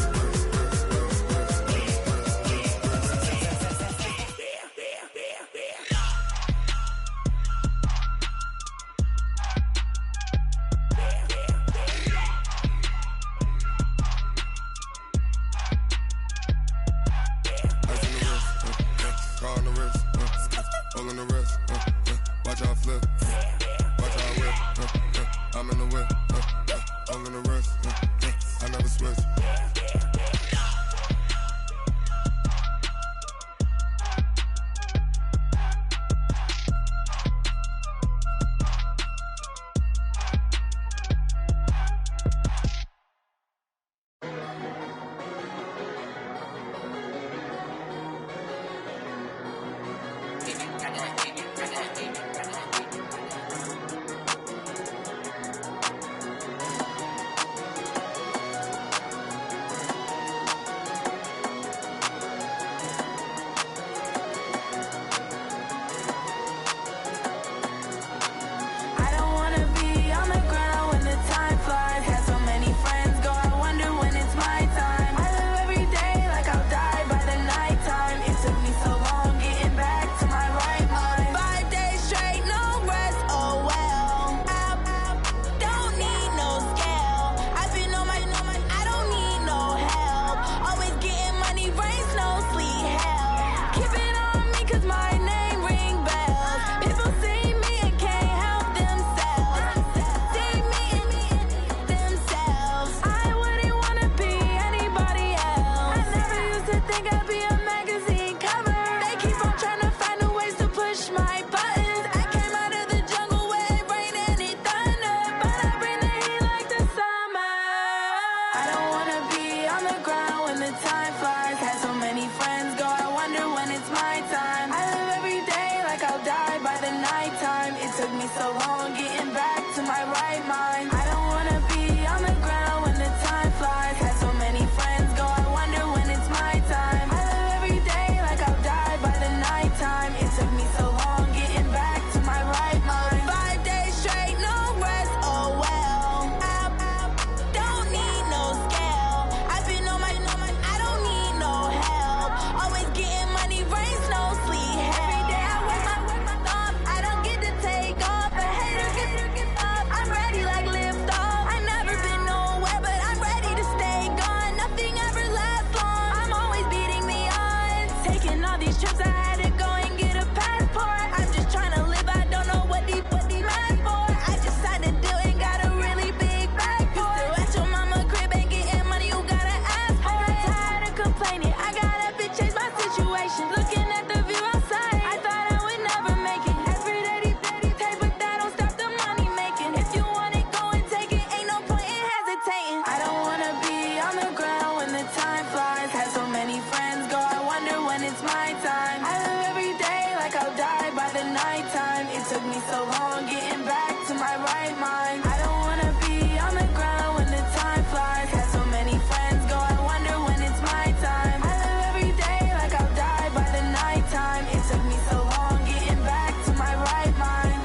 so long getting back to my right mind. I don't wanna be on the ground when the time flies. Had so many friends go, I wonder when it's my time. I live every day like I'll die by the nighttime. It took me so long getting back to my right mind.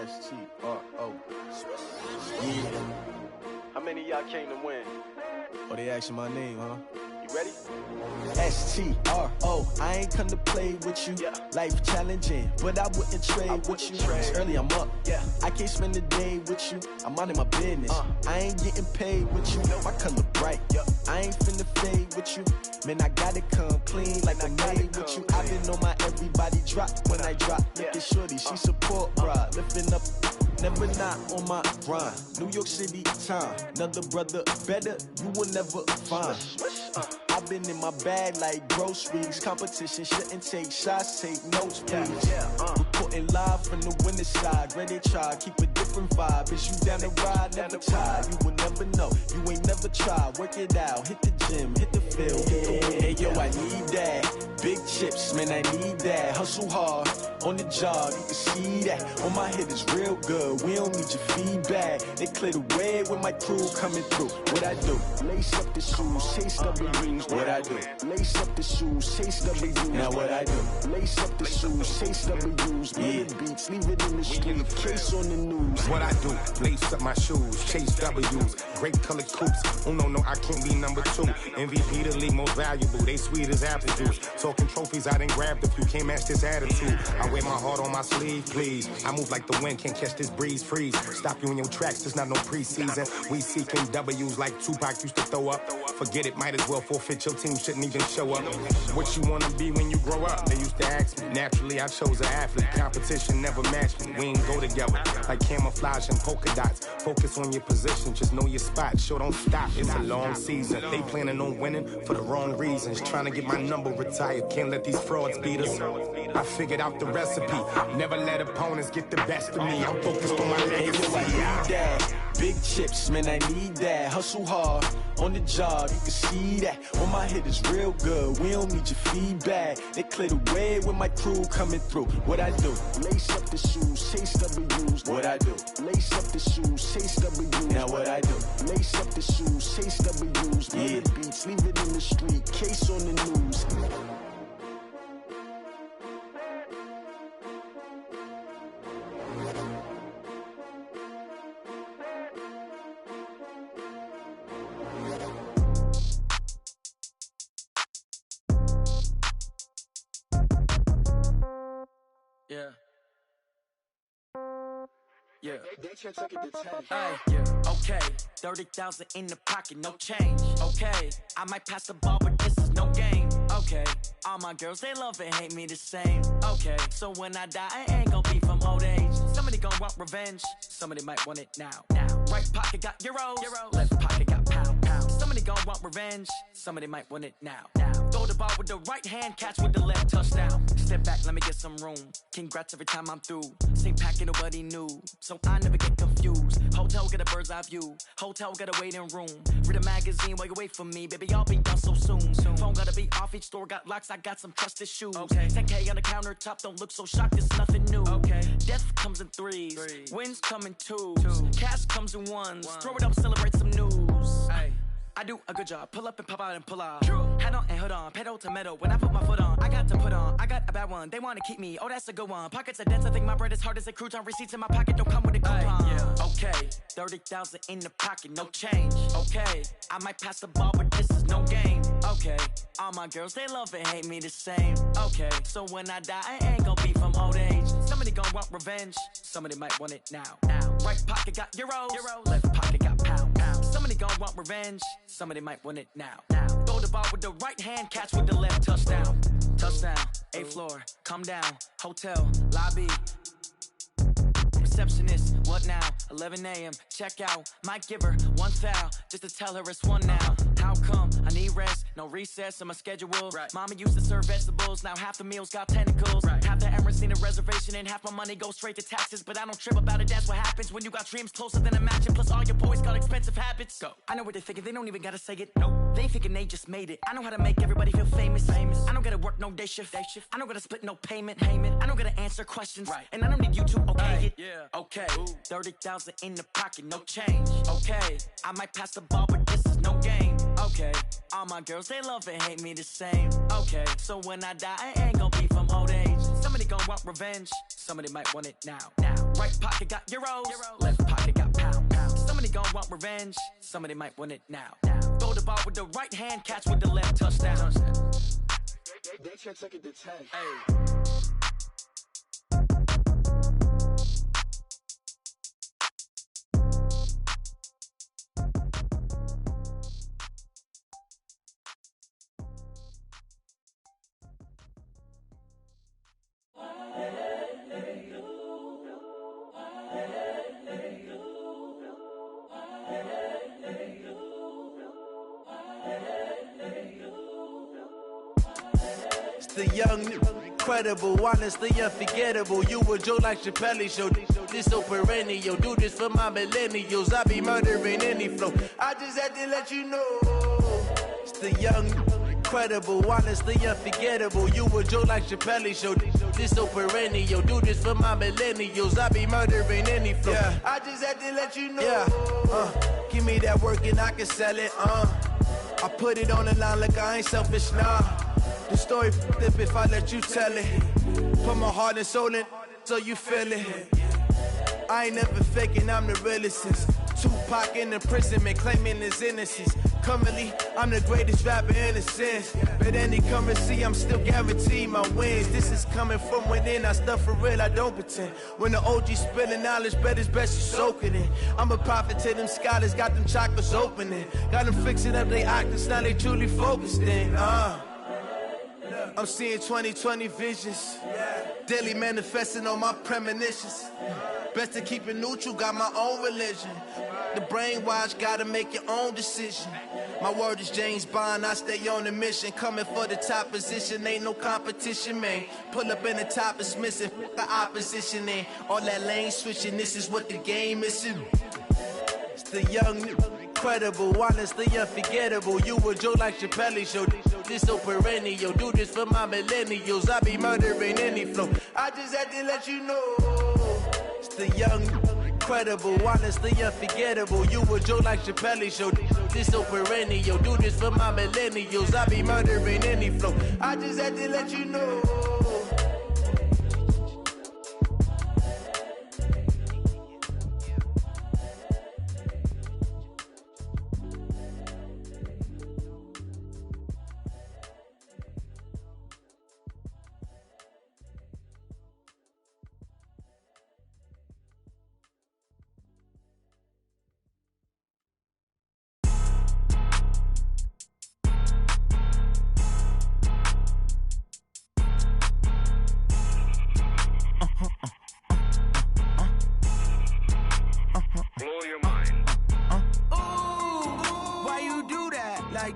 S-T-R-O. Yeah. How many of y'all came to win? Oh, they asking my name, huh? You ready? S-T-R-O. I ain't come to play with you. Life challenging, but I wouldn't trade with you. It's early, I'm up. I can't spend the day with you. I'm minding my business. I ain't getting paid with you. My color bright. I ain't finna fade with you. Man, I gotta come clean like I'm made with you. I've been on my everybody drop when I drop. Look at shorty, she support, bruh. Lifting up, never not on my grind. New York City time, another brother better, you will never find. I've been in my bag like groceries. Competition shouldn't take shots, take notes, please. Reporting live from the winning side. Ready to try, keep a different vibe. Is you down the ride, never tired. You will never know, you ain't never tried. Work it out, hit the gym, hit the field, hit the wind. Hey yo, I need that. Big chips, man, I need that. Hustle hard, on the job, you can see that. On my head is real good, we don't need your feedback. They clear the way with my crew coming through. What I do? Lace up the shoes, chase W's. What I do? Lace up the shoes, chase W's. Now what I do? Lace up the shoes, chase W's. Million beats, leave it in the street, case on the news. What I do? Lace up my shoes, chase W's. Great colored coops. Oh no, I can't be number 2. MVP the league most valuable. They sweet as apple juice. Talking trophies, I didn't grab the few. Can't match this attitude. I wear my heart on my sleeve, please. I move like the wind, can't catch this breeze, freeze. Stop you in your tracks, there's not no preseason. We seeking W's like Tupac used to throw up. Forget it, might as well forfeit. Your team shouldn't even show up. What you wanna be when you grow up? They used to ask me. Naturally, I chose an athlete. Competition never matched me. We ain't go together like camouflage and polka dots. Focus on your position, just know your spot. Sure, don't stop. It's a long season. They planning on winning for the wrong reasons. Trying to get my number retired. Can't let these frauds beat us. I figured out the recipe. Never let opponents get the best of me. I'm focused on my legacy. Big chips, man, I need that. Hustle hard, on the job, you can see that. On my head is real good, we don't need your feedback. They clear the way with my crew coming through. What I do? Lace up the shoes, chase W's. What I do? Lace up the shoes, chase W's. Now what I do? Lace up the shoes, chase W's. Million beats, leave it in the street, case on the news. Yeah. Hey, yeah. Okay, 30,000 in the pocket, no change. Okay, I might pass the ball, but this is no game. Okay, all my girls, they love and hate me the same. Okay, so when I die, I ain't gon' be from old age. Somebody gon' want revenge, somebody might want it now. Right pocket got euros, left pocket got pound. Somebody gon' want revenge, somebody might want it now. Throw the ball with the right hand, catch with the left, touchdown. Step back, let me get some room. Congrats every time I'm through. Same packet, nobody knew, so I never get confused. Hotel get a bird's eye view, hotel got a waiting room. Read a magazine while you wait for me, baby, I'll be done so soon. Phone gotta be off, each store got locks, I got some trusted shoes. 10K on the countertop, don't look so shocked, it's nothing new. Death comes in threes, wins come in twos, cash comes in ones. Throw it up, celebrate some news. I do a good job, pull up and pop out and pull out. Head on and hood on, pedal to metal. When I put my foot on, I got to put on. I got a bad one, they wanna keep me, oh that's a good one. Pockets are dense, I think my bread is hard as a crouton. Receipts in my pocket don't come with a coupon. Okay, 30,000 in the pocket, no change. Okay, I might pass the ball, but this is no game. Okay, all my girls, they love and hate me the same. Okay, so when I die, I ain't gon' be from old age. Somebody gon' want revenge, somebody might want it now. Right pocket got euros, left pocket got pound. Somebody gon' want revenge, somebody might want it now. Throw the ball with the right hand, catch with the left, touchdown. Touchdown, 8th floor, come down, hotel, lobby. Receptionist, what now? 11 a.m., check out. Might give her one foul, just to tell her it's one now. How come? I need rest, no recess in my schedule. Right. Mama used to serve vegetables, now half the meals got tentacles. Right. Half the Emirates need a reservation and half my money goes straight to taxes. But I don't trip about it, that's what happens when you got dreams closer than a match. And plus all your boys got expensive habits. Go. I know what they're thinking, they don't even gotta say it. No, they thinking they just made it. I know how to make everybody feel famous. I don't gotta work no day shift. I don't gotta split no payment. I don't gotta answer questions. Right. And I don't need you to okay it. Yeah. Okay. 30,000 in the pocket, no change. Okay. I might pass the ball, but this is no game. Okay. All my girls, they love and hate me the same. Okay. So when I die, I ain't gonna be from old age. Somebody gonna want revenge. Somebody might want it now. Right pocket got euros. Left pocket got pounds. Somebody gonna want revenge. Somebody might want it now. Throw the ball with the right hand, catch with the left, touchdown. They can't take it to 10. Hey. The young, incredible, honestly unforgettable. You a Joe like Chappelle show. This so perennial. Do this for my millennials. I be murdering any flow. I just had to let you know. It's the young, incredible, honestly unforgettable. You a Joe like Chappelle show. This so perennial. Do this for my millennials. I be murdering any flow. Yeah. I just had to let you know. Yeah. Give me that work and I can sell it. I put it on the line like I ain't selfish, nah. The story flip if I let you tell it. Put my heart and soul in so you feel it. I ain't never faking, I'm the realest since Tupac in imprisonment, claiming his innocence. Currently, I'm the greatest rapper in a sense. But any currency, I'm still guaranteed my wins. This is coming from within, I stuff for real, I don't pretend. When the OG spilling knowledge, bet it's best you soak it in. I'm a prophet to them scholars, got them chakras opening. Got them fixing up they octaves, now they truly focused in. I'm seeing 2020 visions. Daily manifesting on my premonitions. Best to keep it neutral, got my own religion. The brainwash, gotta make your own decision. My word is James Bond, I stay on the mission. Coming for the top position, ain't no competition, man. Pull up in the top is missing, the opposition in. All that lane switching, this is what the game is. It's the young, incredible, honestly unforgettable. You a Joe like Chappelle show. This so perennial. Do this for my millennials. I be murdering any flow. I just had to let you know. It's the young, incredible, honestly unforgettable. You a Joe like Chappelle show. This so perennial. Do this for my millennials. I be murdering any flow. I just had to let you know.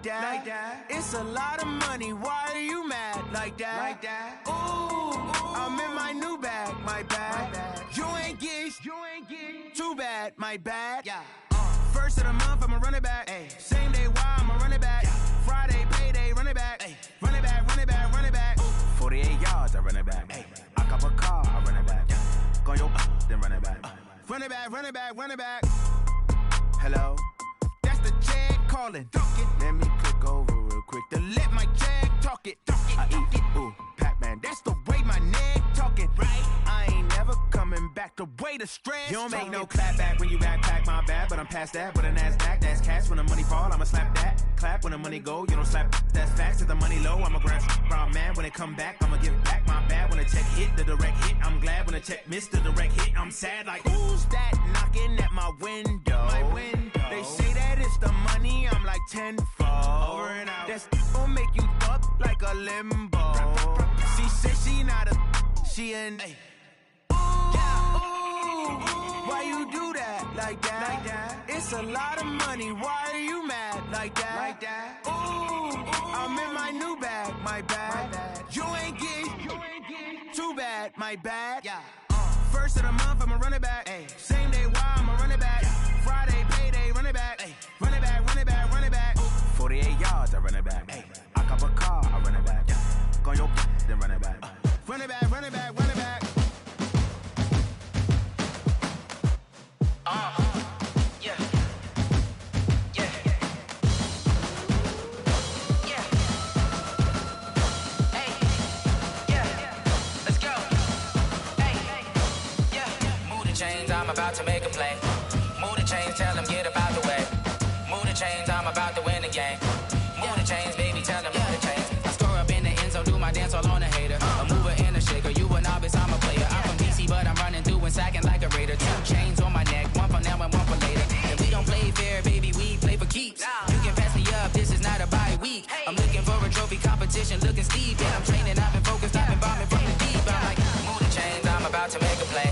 Like that. It's a lot of money. Why are you mad like that? Ooh, I'm in my new bag. My bad. You ain't getting too bad. My bad. Yeah. First of the month, I'ma run it back. Ay. Same day, why I'ma run it back. Friday, payday, run it back. Ay. Run it back, run it back, run it back. 48 yards, I run it back. Ay. I cop a car, I run it back. Go yo, then run it back. Run it back, run it back, run it back. Hello? That's the check calling. Let me click over real quick to let my check talk it. I eat it, ooh, Pac-Man. That's the way my neck talking. Right? I ain't never coming back the way the stress. You don't make no clap back when you backpack, my bad. But I'm past that with a NASDAQ. That's cash when the money fall, I'ma slap that. Clap when the money go, you don't slap. That's facts. If the money low, I'ma grab brown man. When it come back, I'ma give back my bad. When the check hit, the direct hit. I'm glad when the check missed the direct hit. I'm sad like, who's that knocking at my window? My window. They say that it's the money, I'm like tenfold. Over and out. That's gon' make you up like a limbo. She said she not a, she an. Ay. Why you do that like that? It's a lot of money. Why are you mad like like that. Ooh, I'm in my new bag, my bad. You ain't getting too bad, my bad. First of the month, I'ma run it back. Same day, why I'ma run it back. Friday, payday, run it back. Run it back, run it back, run it back. 48 yards, I run it back. I cop a car, I run it back. Go on your then run it back. Run it back, run it back, run it back. Yeah. Chains, I'm about to make a play. Move the chains, tell them get about the way. Move the chains, I'm about to win the game. Move the chains, baby, tell them move the chains. I score up in the end zone, do my dance all on a hater. A mover and a shaker, you a novice, I'm a player. I'm from DC, but I'm running through and sacking like a raider. 2 chains on my neck, one for now and one for later. And we don't play fair, baby, we play for keeps. You can pass me up, this is not a bye week. I'm looking for a trophy competition, looking steep. And I'm training, I've been focused, I've been bombing from the deep. I'm like, move the chains, I'm about to make a play.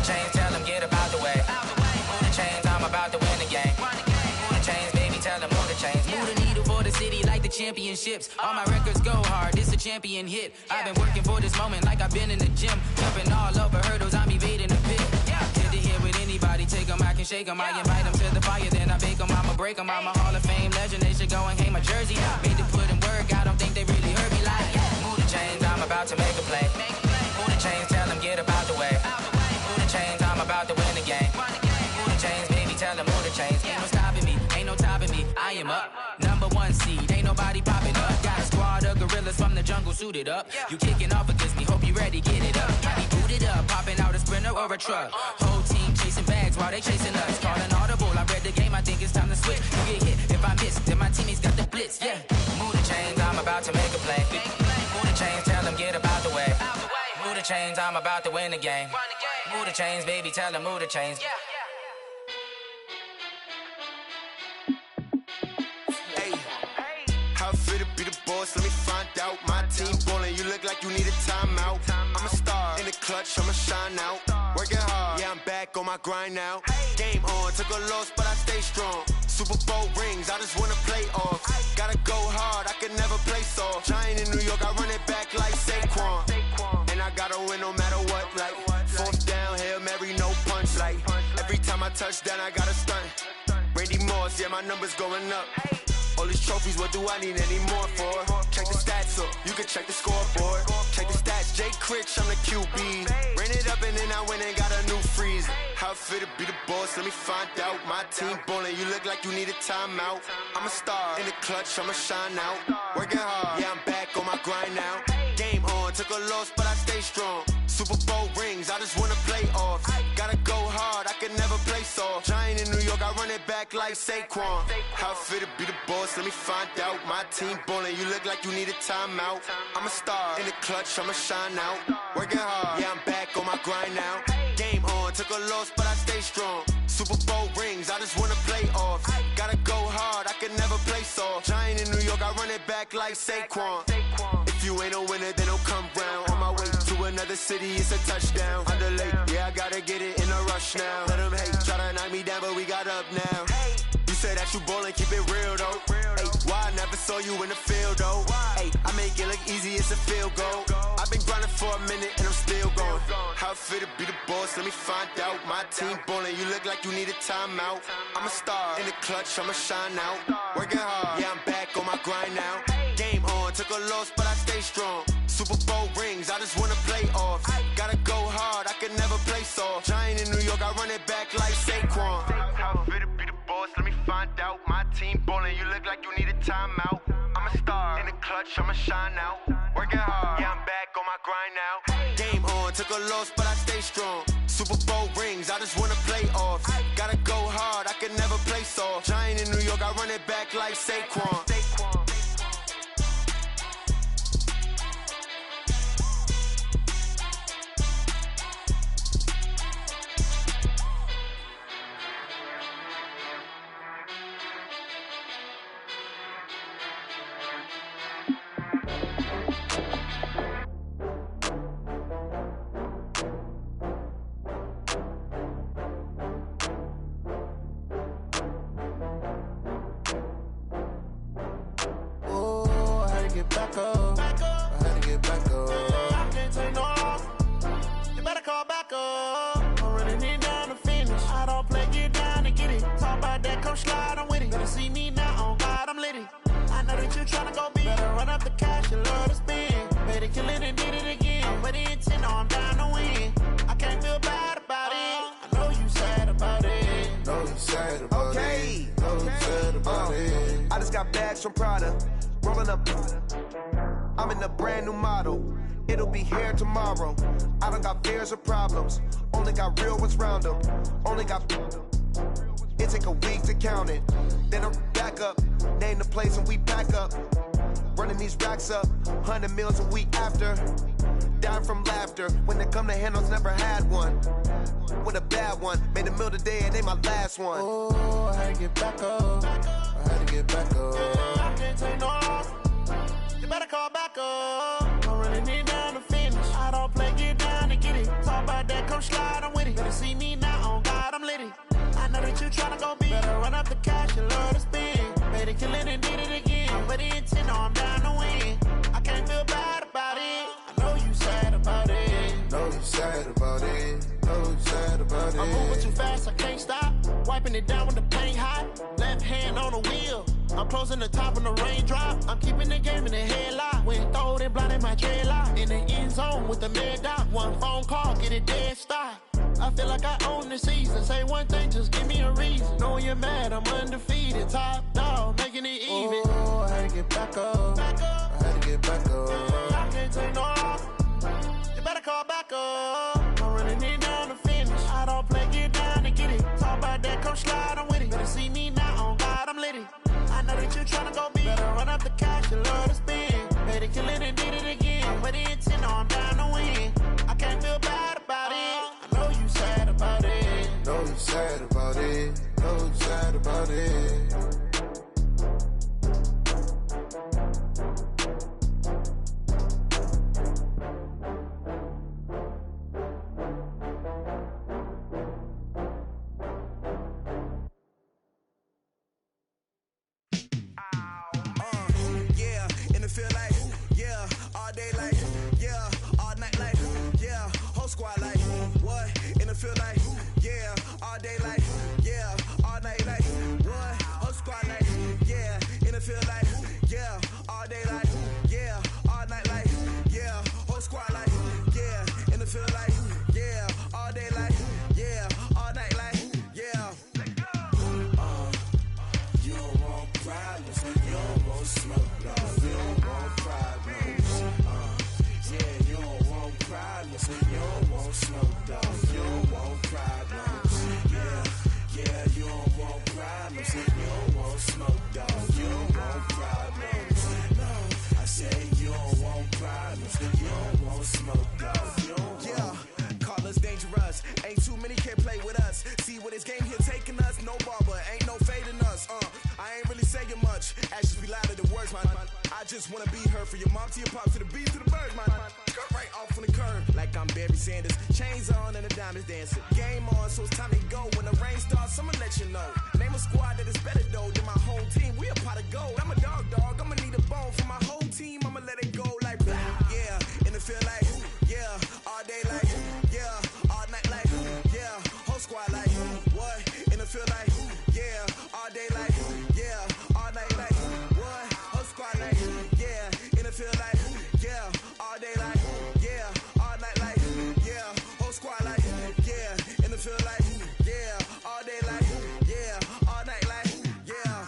Chains, tell them get about the way. Move the chains, I'm about to win the game. Move the chains, baby, tell them move the chains. Move the needle for the city like the championships. All my records go hard, this a champion hit. I've been working for this moment like I've been in the gym. Jumping all over hurdles, I'm evading the pit. Hit the hit with anybody, take them, I can shake them. I invite them to the fire, then I bake them, I'ma break them. I'm a Hall of Fame legend, they should go and hang my jersey. Made to put in work, I don't think they really heard me like, move the chains, I'm about to make a play. Move the chains, tell them get about the way. Chains, I'm about to win the game. Move the chains, baby, tell them move the chains. Ain't no stopping me, ain't no topping me. I am up, #1 seed, ain't nobody popping up. Got a squad of gorillas from the jungle suited up. You kicking off against me, hope you ready, get it up. I be booted up, popping out a sprinter or a truck. Whole team chasing bags while they chasing us. Calling audible, I read the game, I think it's time to switch. You get hit, if I miss, then my teammates got the blitz, Move the chains, I'm about to make a play. Move the chains, tell them get about the way. Move the chains, I'm about to win the game. Move the chains, baby, tell them move the chains. Hey, how fit to be the boss? Let me find out. My team ballin', you look like you need a timeout. I'm a star in the clutch, I'ma shine out. Working hard, yeah, I'm back on my grind now. Game on, took a loss, but I stay strong. Super Bowl rings, I just wanna play off. Gotta go hard, I could never play soft. Giant in New York, I run it back like Saquon. And I gotta win no matter what, like 4th down, Hail Mary, no punch. Like every time I touch down, I gotta stunt. Randy Moss, yeah, my numbers going up. All these trophies, what do I need any more for? Check the stats up, you can check the scoreboard. Check the stats, Jay Critch, I'm the QB. Ran it up and then I went and got a new freeze. How fit to be the boss, let me find out. My team ballin', you look like you need a timeout. I'm a star in the clutch, I'ma shine out. Working hard, yeah, I'm back on my grind now. Game on, took a loss, but I stay strong. Super Bowl rings, I just wanna play off. Gotta go hard, I can never play soft. Giant in New York, I run it back like Saquon. How fit to be the boss, let me find out. My team ballin', you look like you need a timeout. I'm a star in the clutch, I'ma shine out. Working hard, yeah, I'm back on my grind now. Game on, took a loss, but I stay strong. Super Bowl rings, I just wanna play off. Gotta go hard, I can never play soft. Giant in New York, I run it back like Saquon. If you ain't a winner, then don't come round. On my way to another city, it's a touchdown. Underlay, yeah, I gotta get it in a rush now. Let them hate, try to knock me down, but we got up now. You say that you ballin', keep it real though. Hey, why I never saw you in the field though? Hey, I make it look easy, it's a field goal. I've been grinding for a minute and I'm still going. How fit to be the boss, let me find out. My team ballin', you look like you need a timeout. I'm a star in the clutch, I'ma shine out. Working hard, yeah, I'm back on my grind now. Game on, took a loss, but I stay strong. Super Bowl rings, I just wanna play off. Gotta go hard, I can never play soft. Giant in New York, I run it back like Saquon. How fit to be the boss, let me find out. My team ballin', you look like you need a timeout. I'm a star in the clutch, I'ma shine out. Working hard, yeah, I'm back on my grind now. Game on, took a loss, but I stay strong. Super Bowl rings, I just wanna play off. Gotta go hard, I can never play soft. Giant in New York, I run it back like Saquon. back up. I had to get back up. I can't take no loss. You better call back up. I'm running it down to finish. I don't play, get down to get it. Talk about that, come slide, I'm with it. Better see me now, on God, I'm litty. I know that you tryna go big. Better run up the cash, you love to spend. Better kill it and did it again. But the intent, no, I'm down to win. I can't feel bad about it. I know you sad about it. Know you sad about it. Know you sad about it. I just got bags from Prada. Rolling up. I'm in a brand new model. It'll be here tomorrow. I don't got fears or problems. Only got real ones round them. Only got. It take a week to count it. Then I'm back up. Name the place and we pack up. Running these racks up. 100 meals a week after. Dying from laughter. When they come to handles, never had one. With a bad one. Made a meal today and they my last one. Oh, I had to get back up. I had to get back up. I can't take no loss. You better call back up. I'm running it down to finish. I don't play, get down to get it. Talk about that, come slide, I'm with it. Better see me now, on God, I'm litty. I know that you tryna go big. Better run up the cash, you love to spend. Better kill it and did it again. But the intent, no, I'm down to win. I can't feel bad about it. I know you sad about it. Know you sad about it. Know you sad about it. I'm moving too fast, I can't stop. Wiping it down with the paint hot. Left hand on the wheel. I'm closing the top when the raindrop. I'm keeping the game in the headlock. When throwed and blinded my dreadlock. In the end zone with the mad dot. One phone call, get it dead stop. I feel like I own the season. Say one thing, just give me a reason. Knowing you're mad, I'm undefeated. Top dog, making it even. Oh, I had to get back up. I had to get back up. I can't take no loss. You better call back up. I'm running it down to finish. I don't play, get down to get it. Talk about that, come slide, I'm with it. Better see me now, on God, I'm litty. I know that you tryna go big. Better run up the cash, you love to spend. Better kill it and did it again. But the intent, no, I'm down to win. I can't feel bad about it. I know you sad about it. Know you sad about it. Know you sad about it. Feel like, yeah, all day like, yeah, all night like, yeah, whole squad like, what? In the field like, yeah, all day like, yeah, all night like, what? Whole squad like, yeah, in the field like, yeah, all day like, yeah, all night like, yeah, whole squad like, yeah, in the field like, yeah, all day like, yeah, all night like, yeah. You don't want problems, you don't want smoke, dog. You don't want problems. Yeah, you don't want problems. You don't want smoke, dog. You don't want problems. Yeah, you don't want problems. You don't want smoke, dog. You don't want problems. No, I say you don't want problems. You don't want smoke, dog. You don't want. Yeah, call us dangerous. Ain't too many can play with us. See where this game here taking us. No barber, ain't no fading us. I ain't really saying much. Actions be louder than words, man. I just wanna be heard from your mom to your pop to the beat to the birds, man. Cut right off on the curb like I'm Barry Sanders. Chains on and the diamonds dancing. Game on, so it's time to go. When the rain starts, I'ma let you know. Name a squad that is better though than my home team. We a pot of gold. I'm a dog. I'ma need a bone for my whole team. I'ma let it go like blah. Yeah, in the field like yeah, all day like yeah, all night like yeah, whole squad like what? In the field like yeah, all day like yeah, all night like what? Whole squad like yeah, in the field like yeah, all day like yeah, all night like yeah, whole squad like yeah, in the field like yeah, all day like yeah, all night like yeah.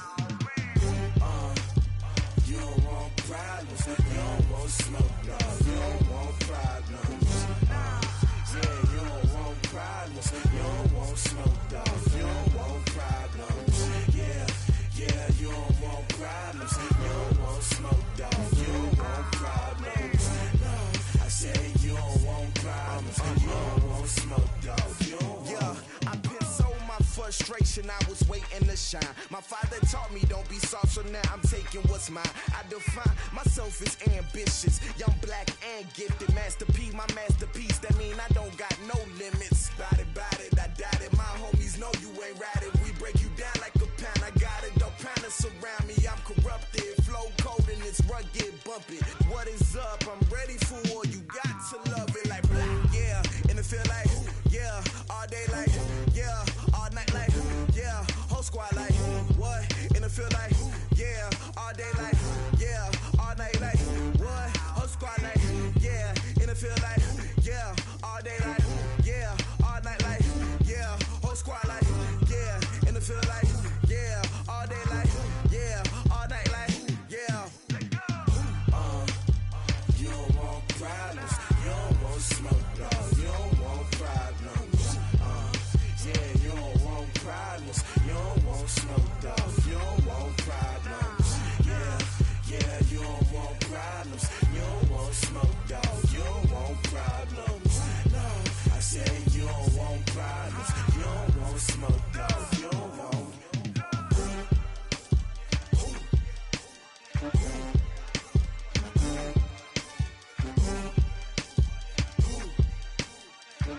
You don't want problems, you don't want smoke, dog. You don't want problems. Yeah, you don't want problems, you don't want smoke, dog. You don't want problems. Yeah, you don't want problems, you don't want smoke, dog. You don't want problems. No, I say you don't want problems, you don't want smoke, dog. You don't want. Yeah, I've been so my frustration, I was waiting to shine. My father taught me don't be soft, so now I'm taking what's mine. I define myself as ambitious, young, black, and gifted. Master P, my masterpiece. That mean I don't got no limits. Bout it, I doubt it. My homies know you ain't ratted. We break you down like a pound. I got it, dog pounders surround me. I'm corrupted, flow cold and it's rugged, bump it.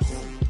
who?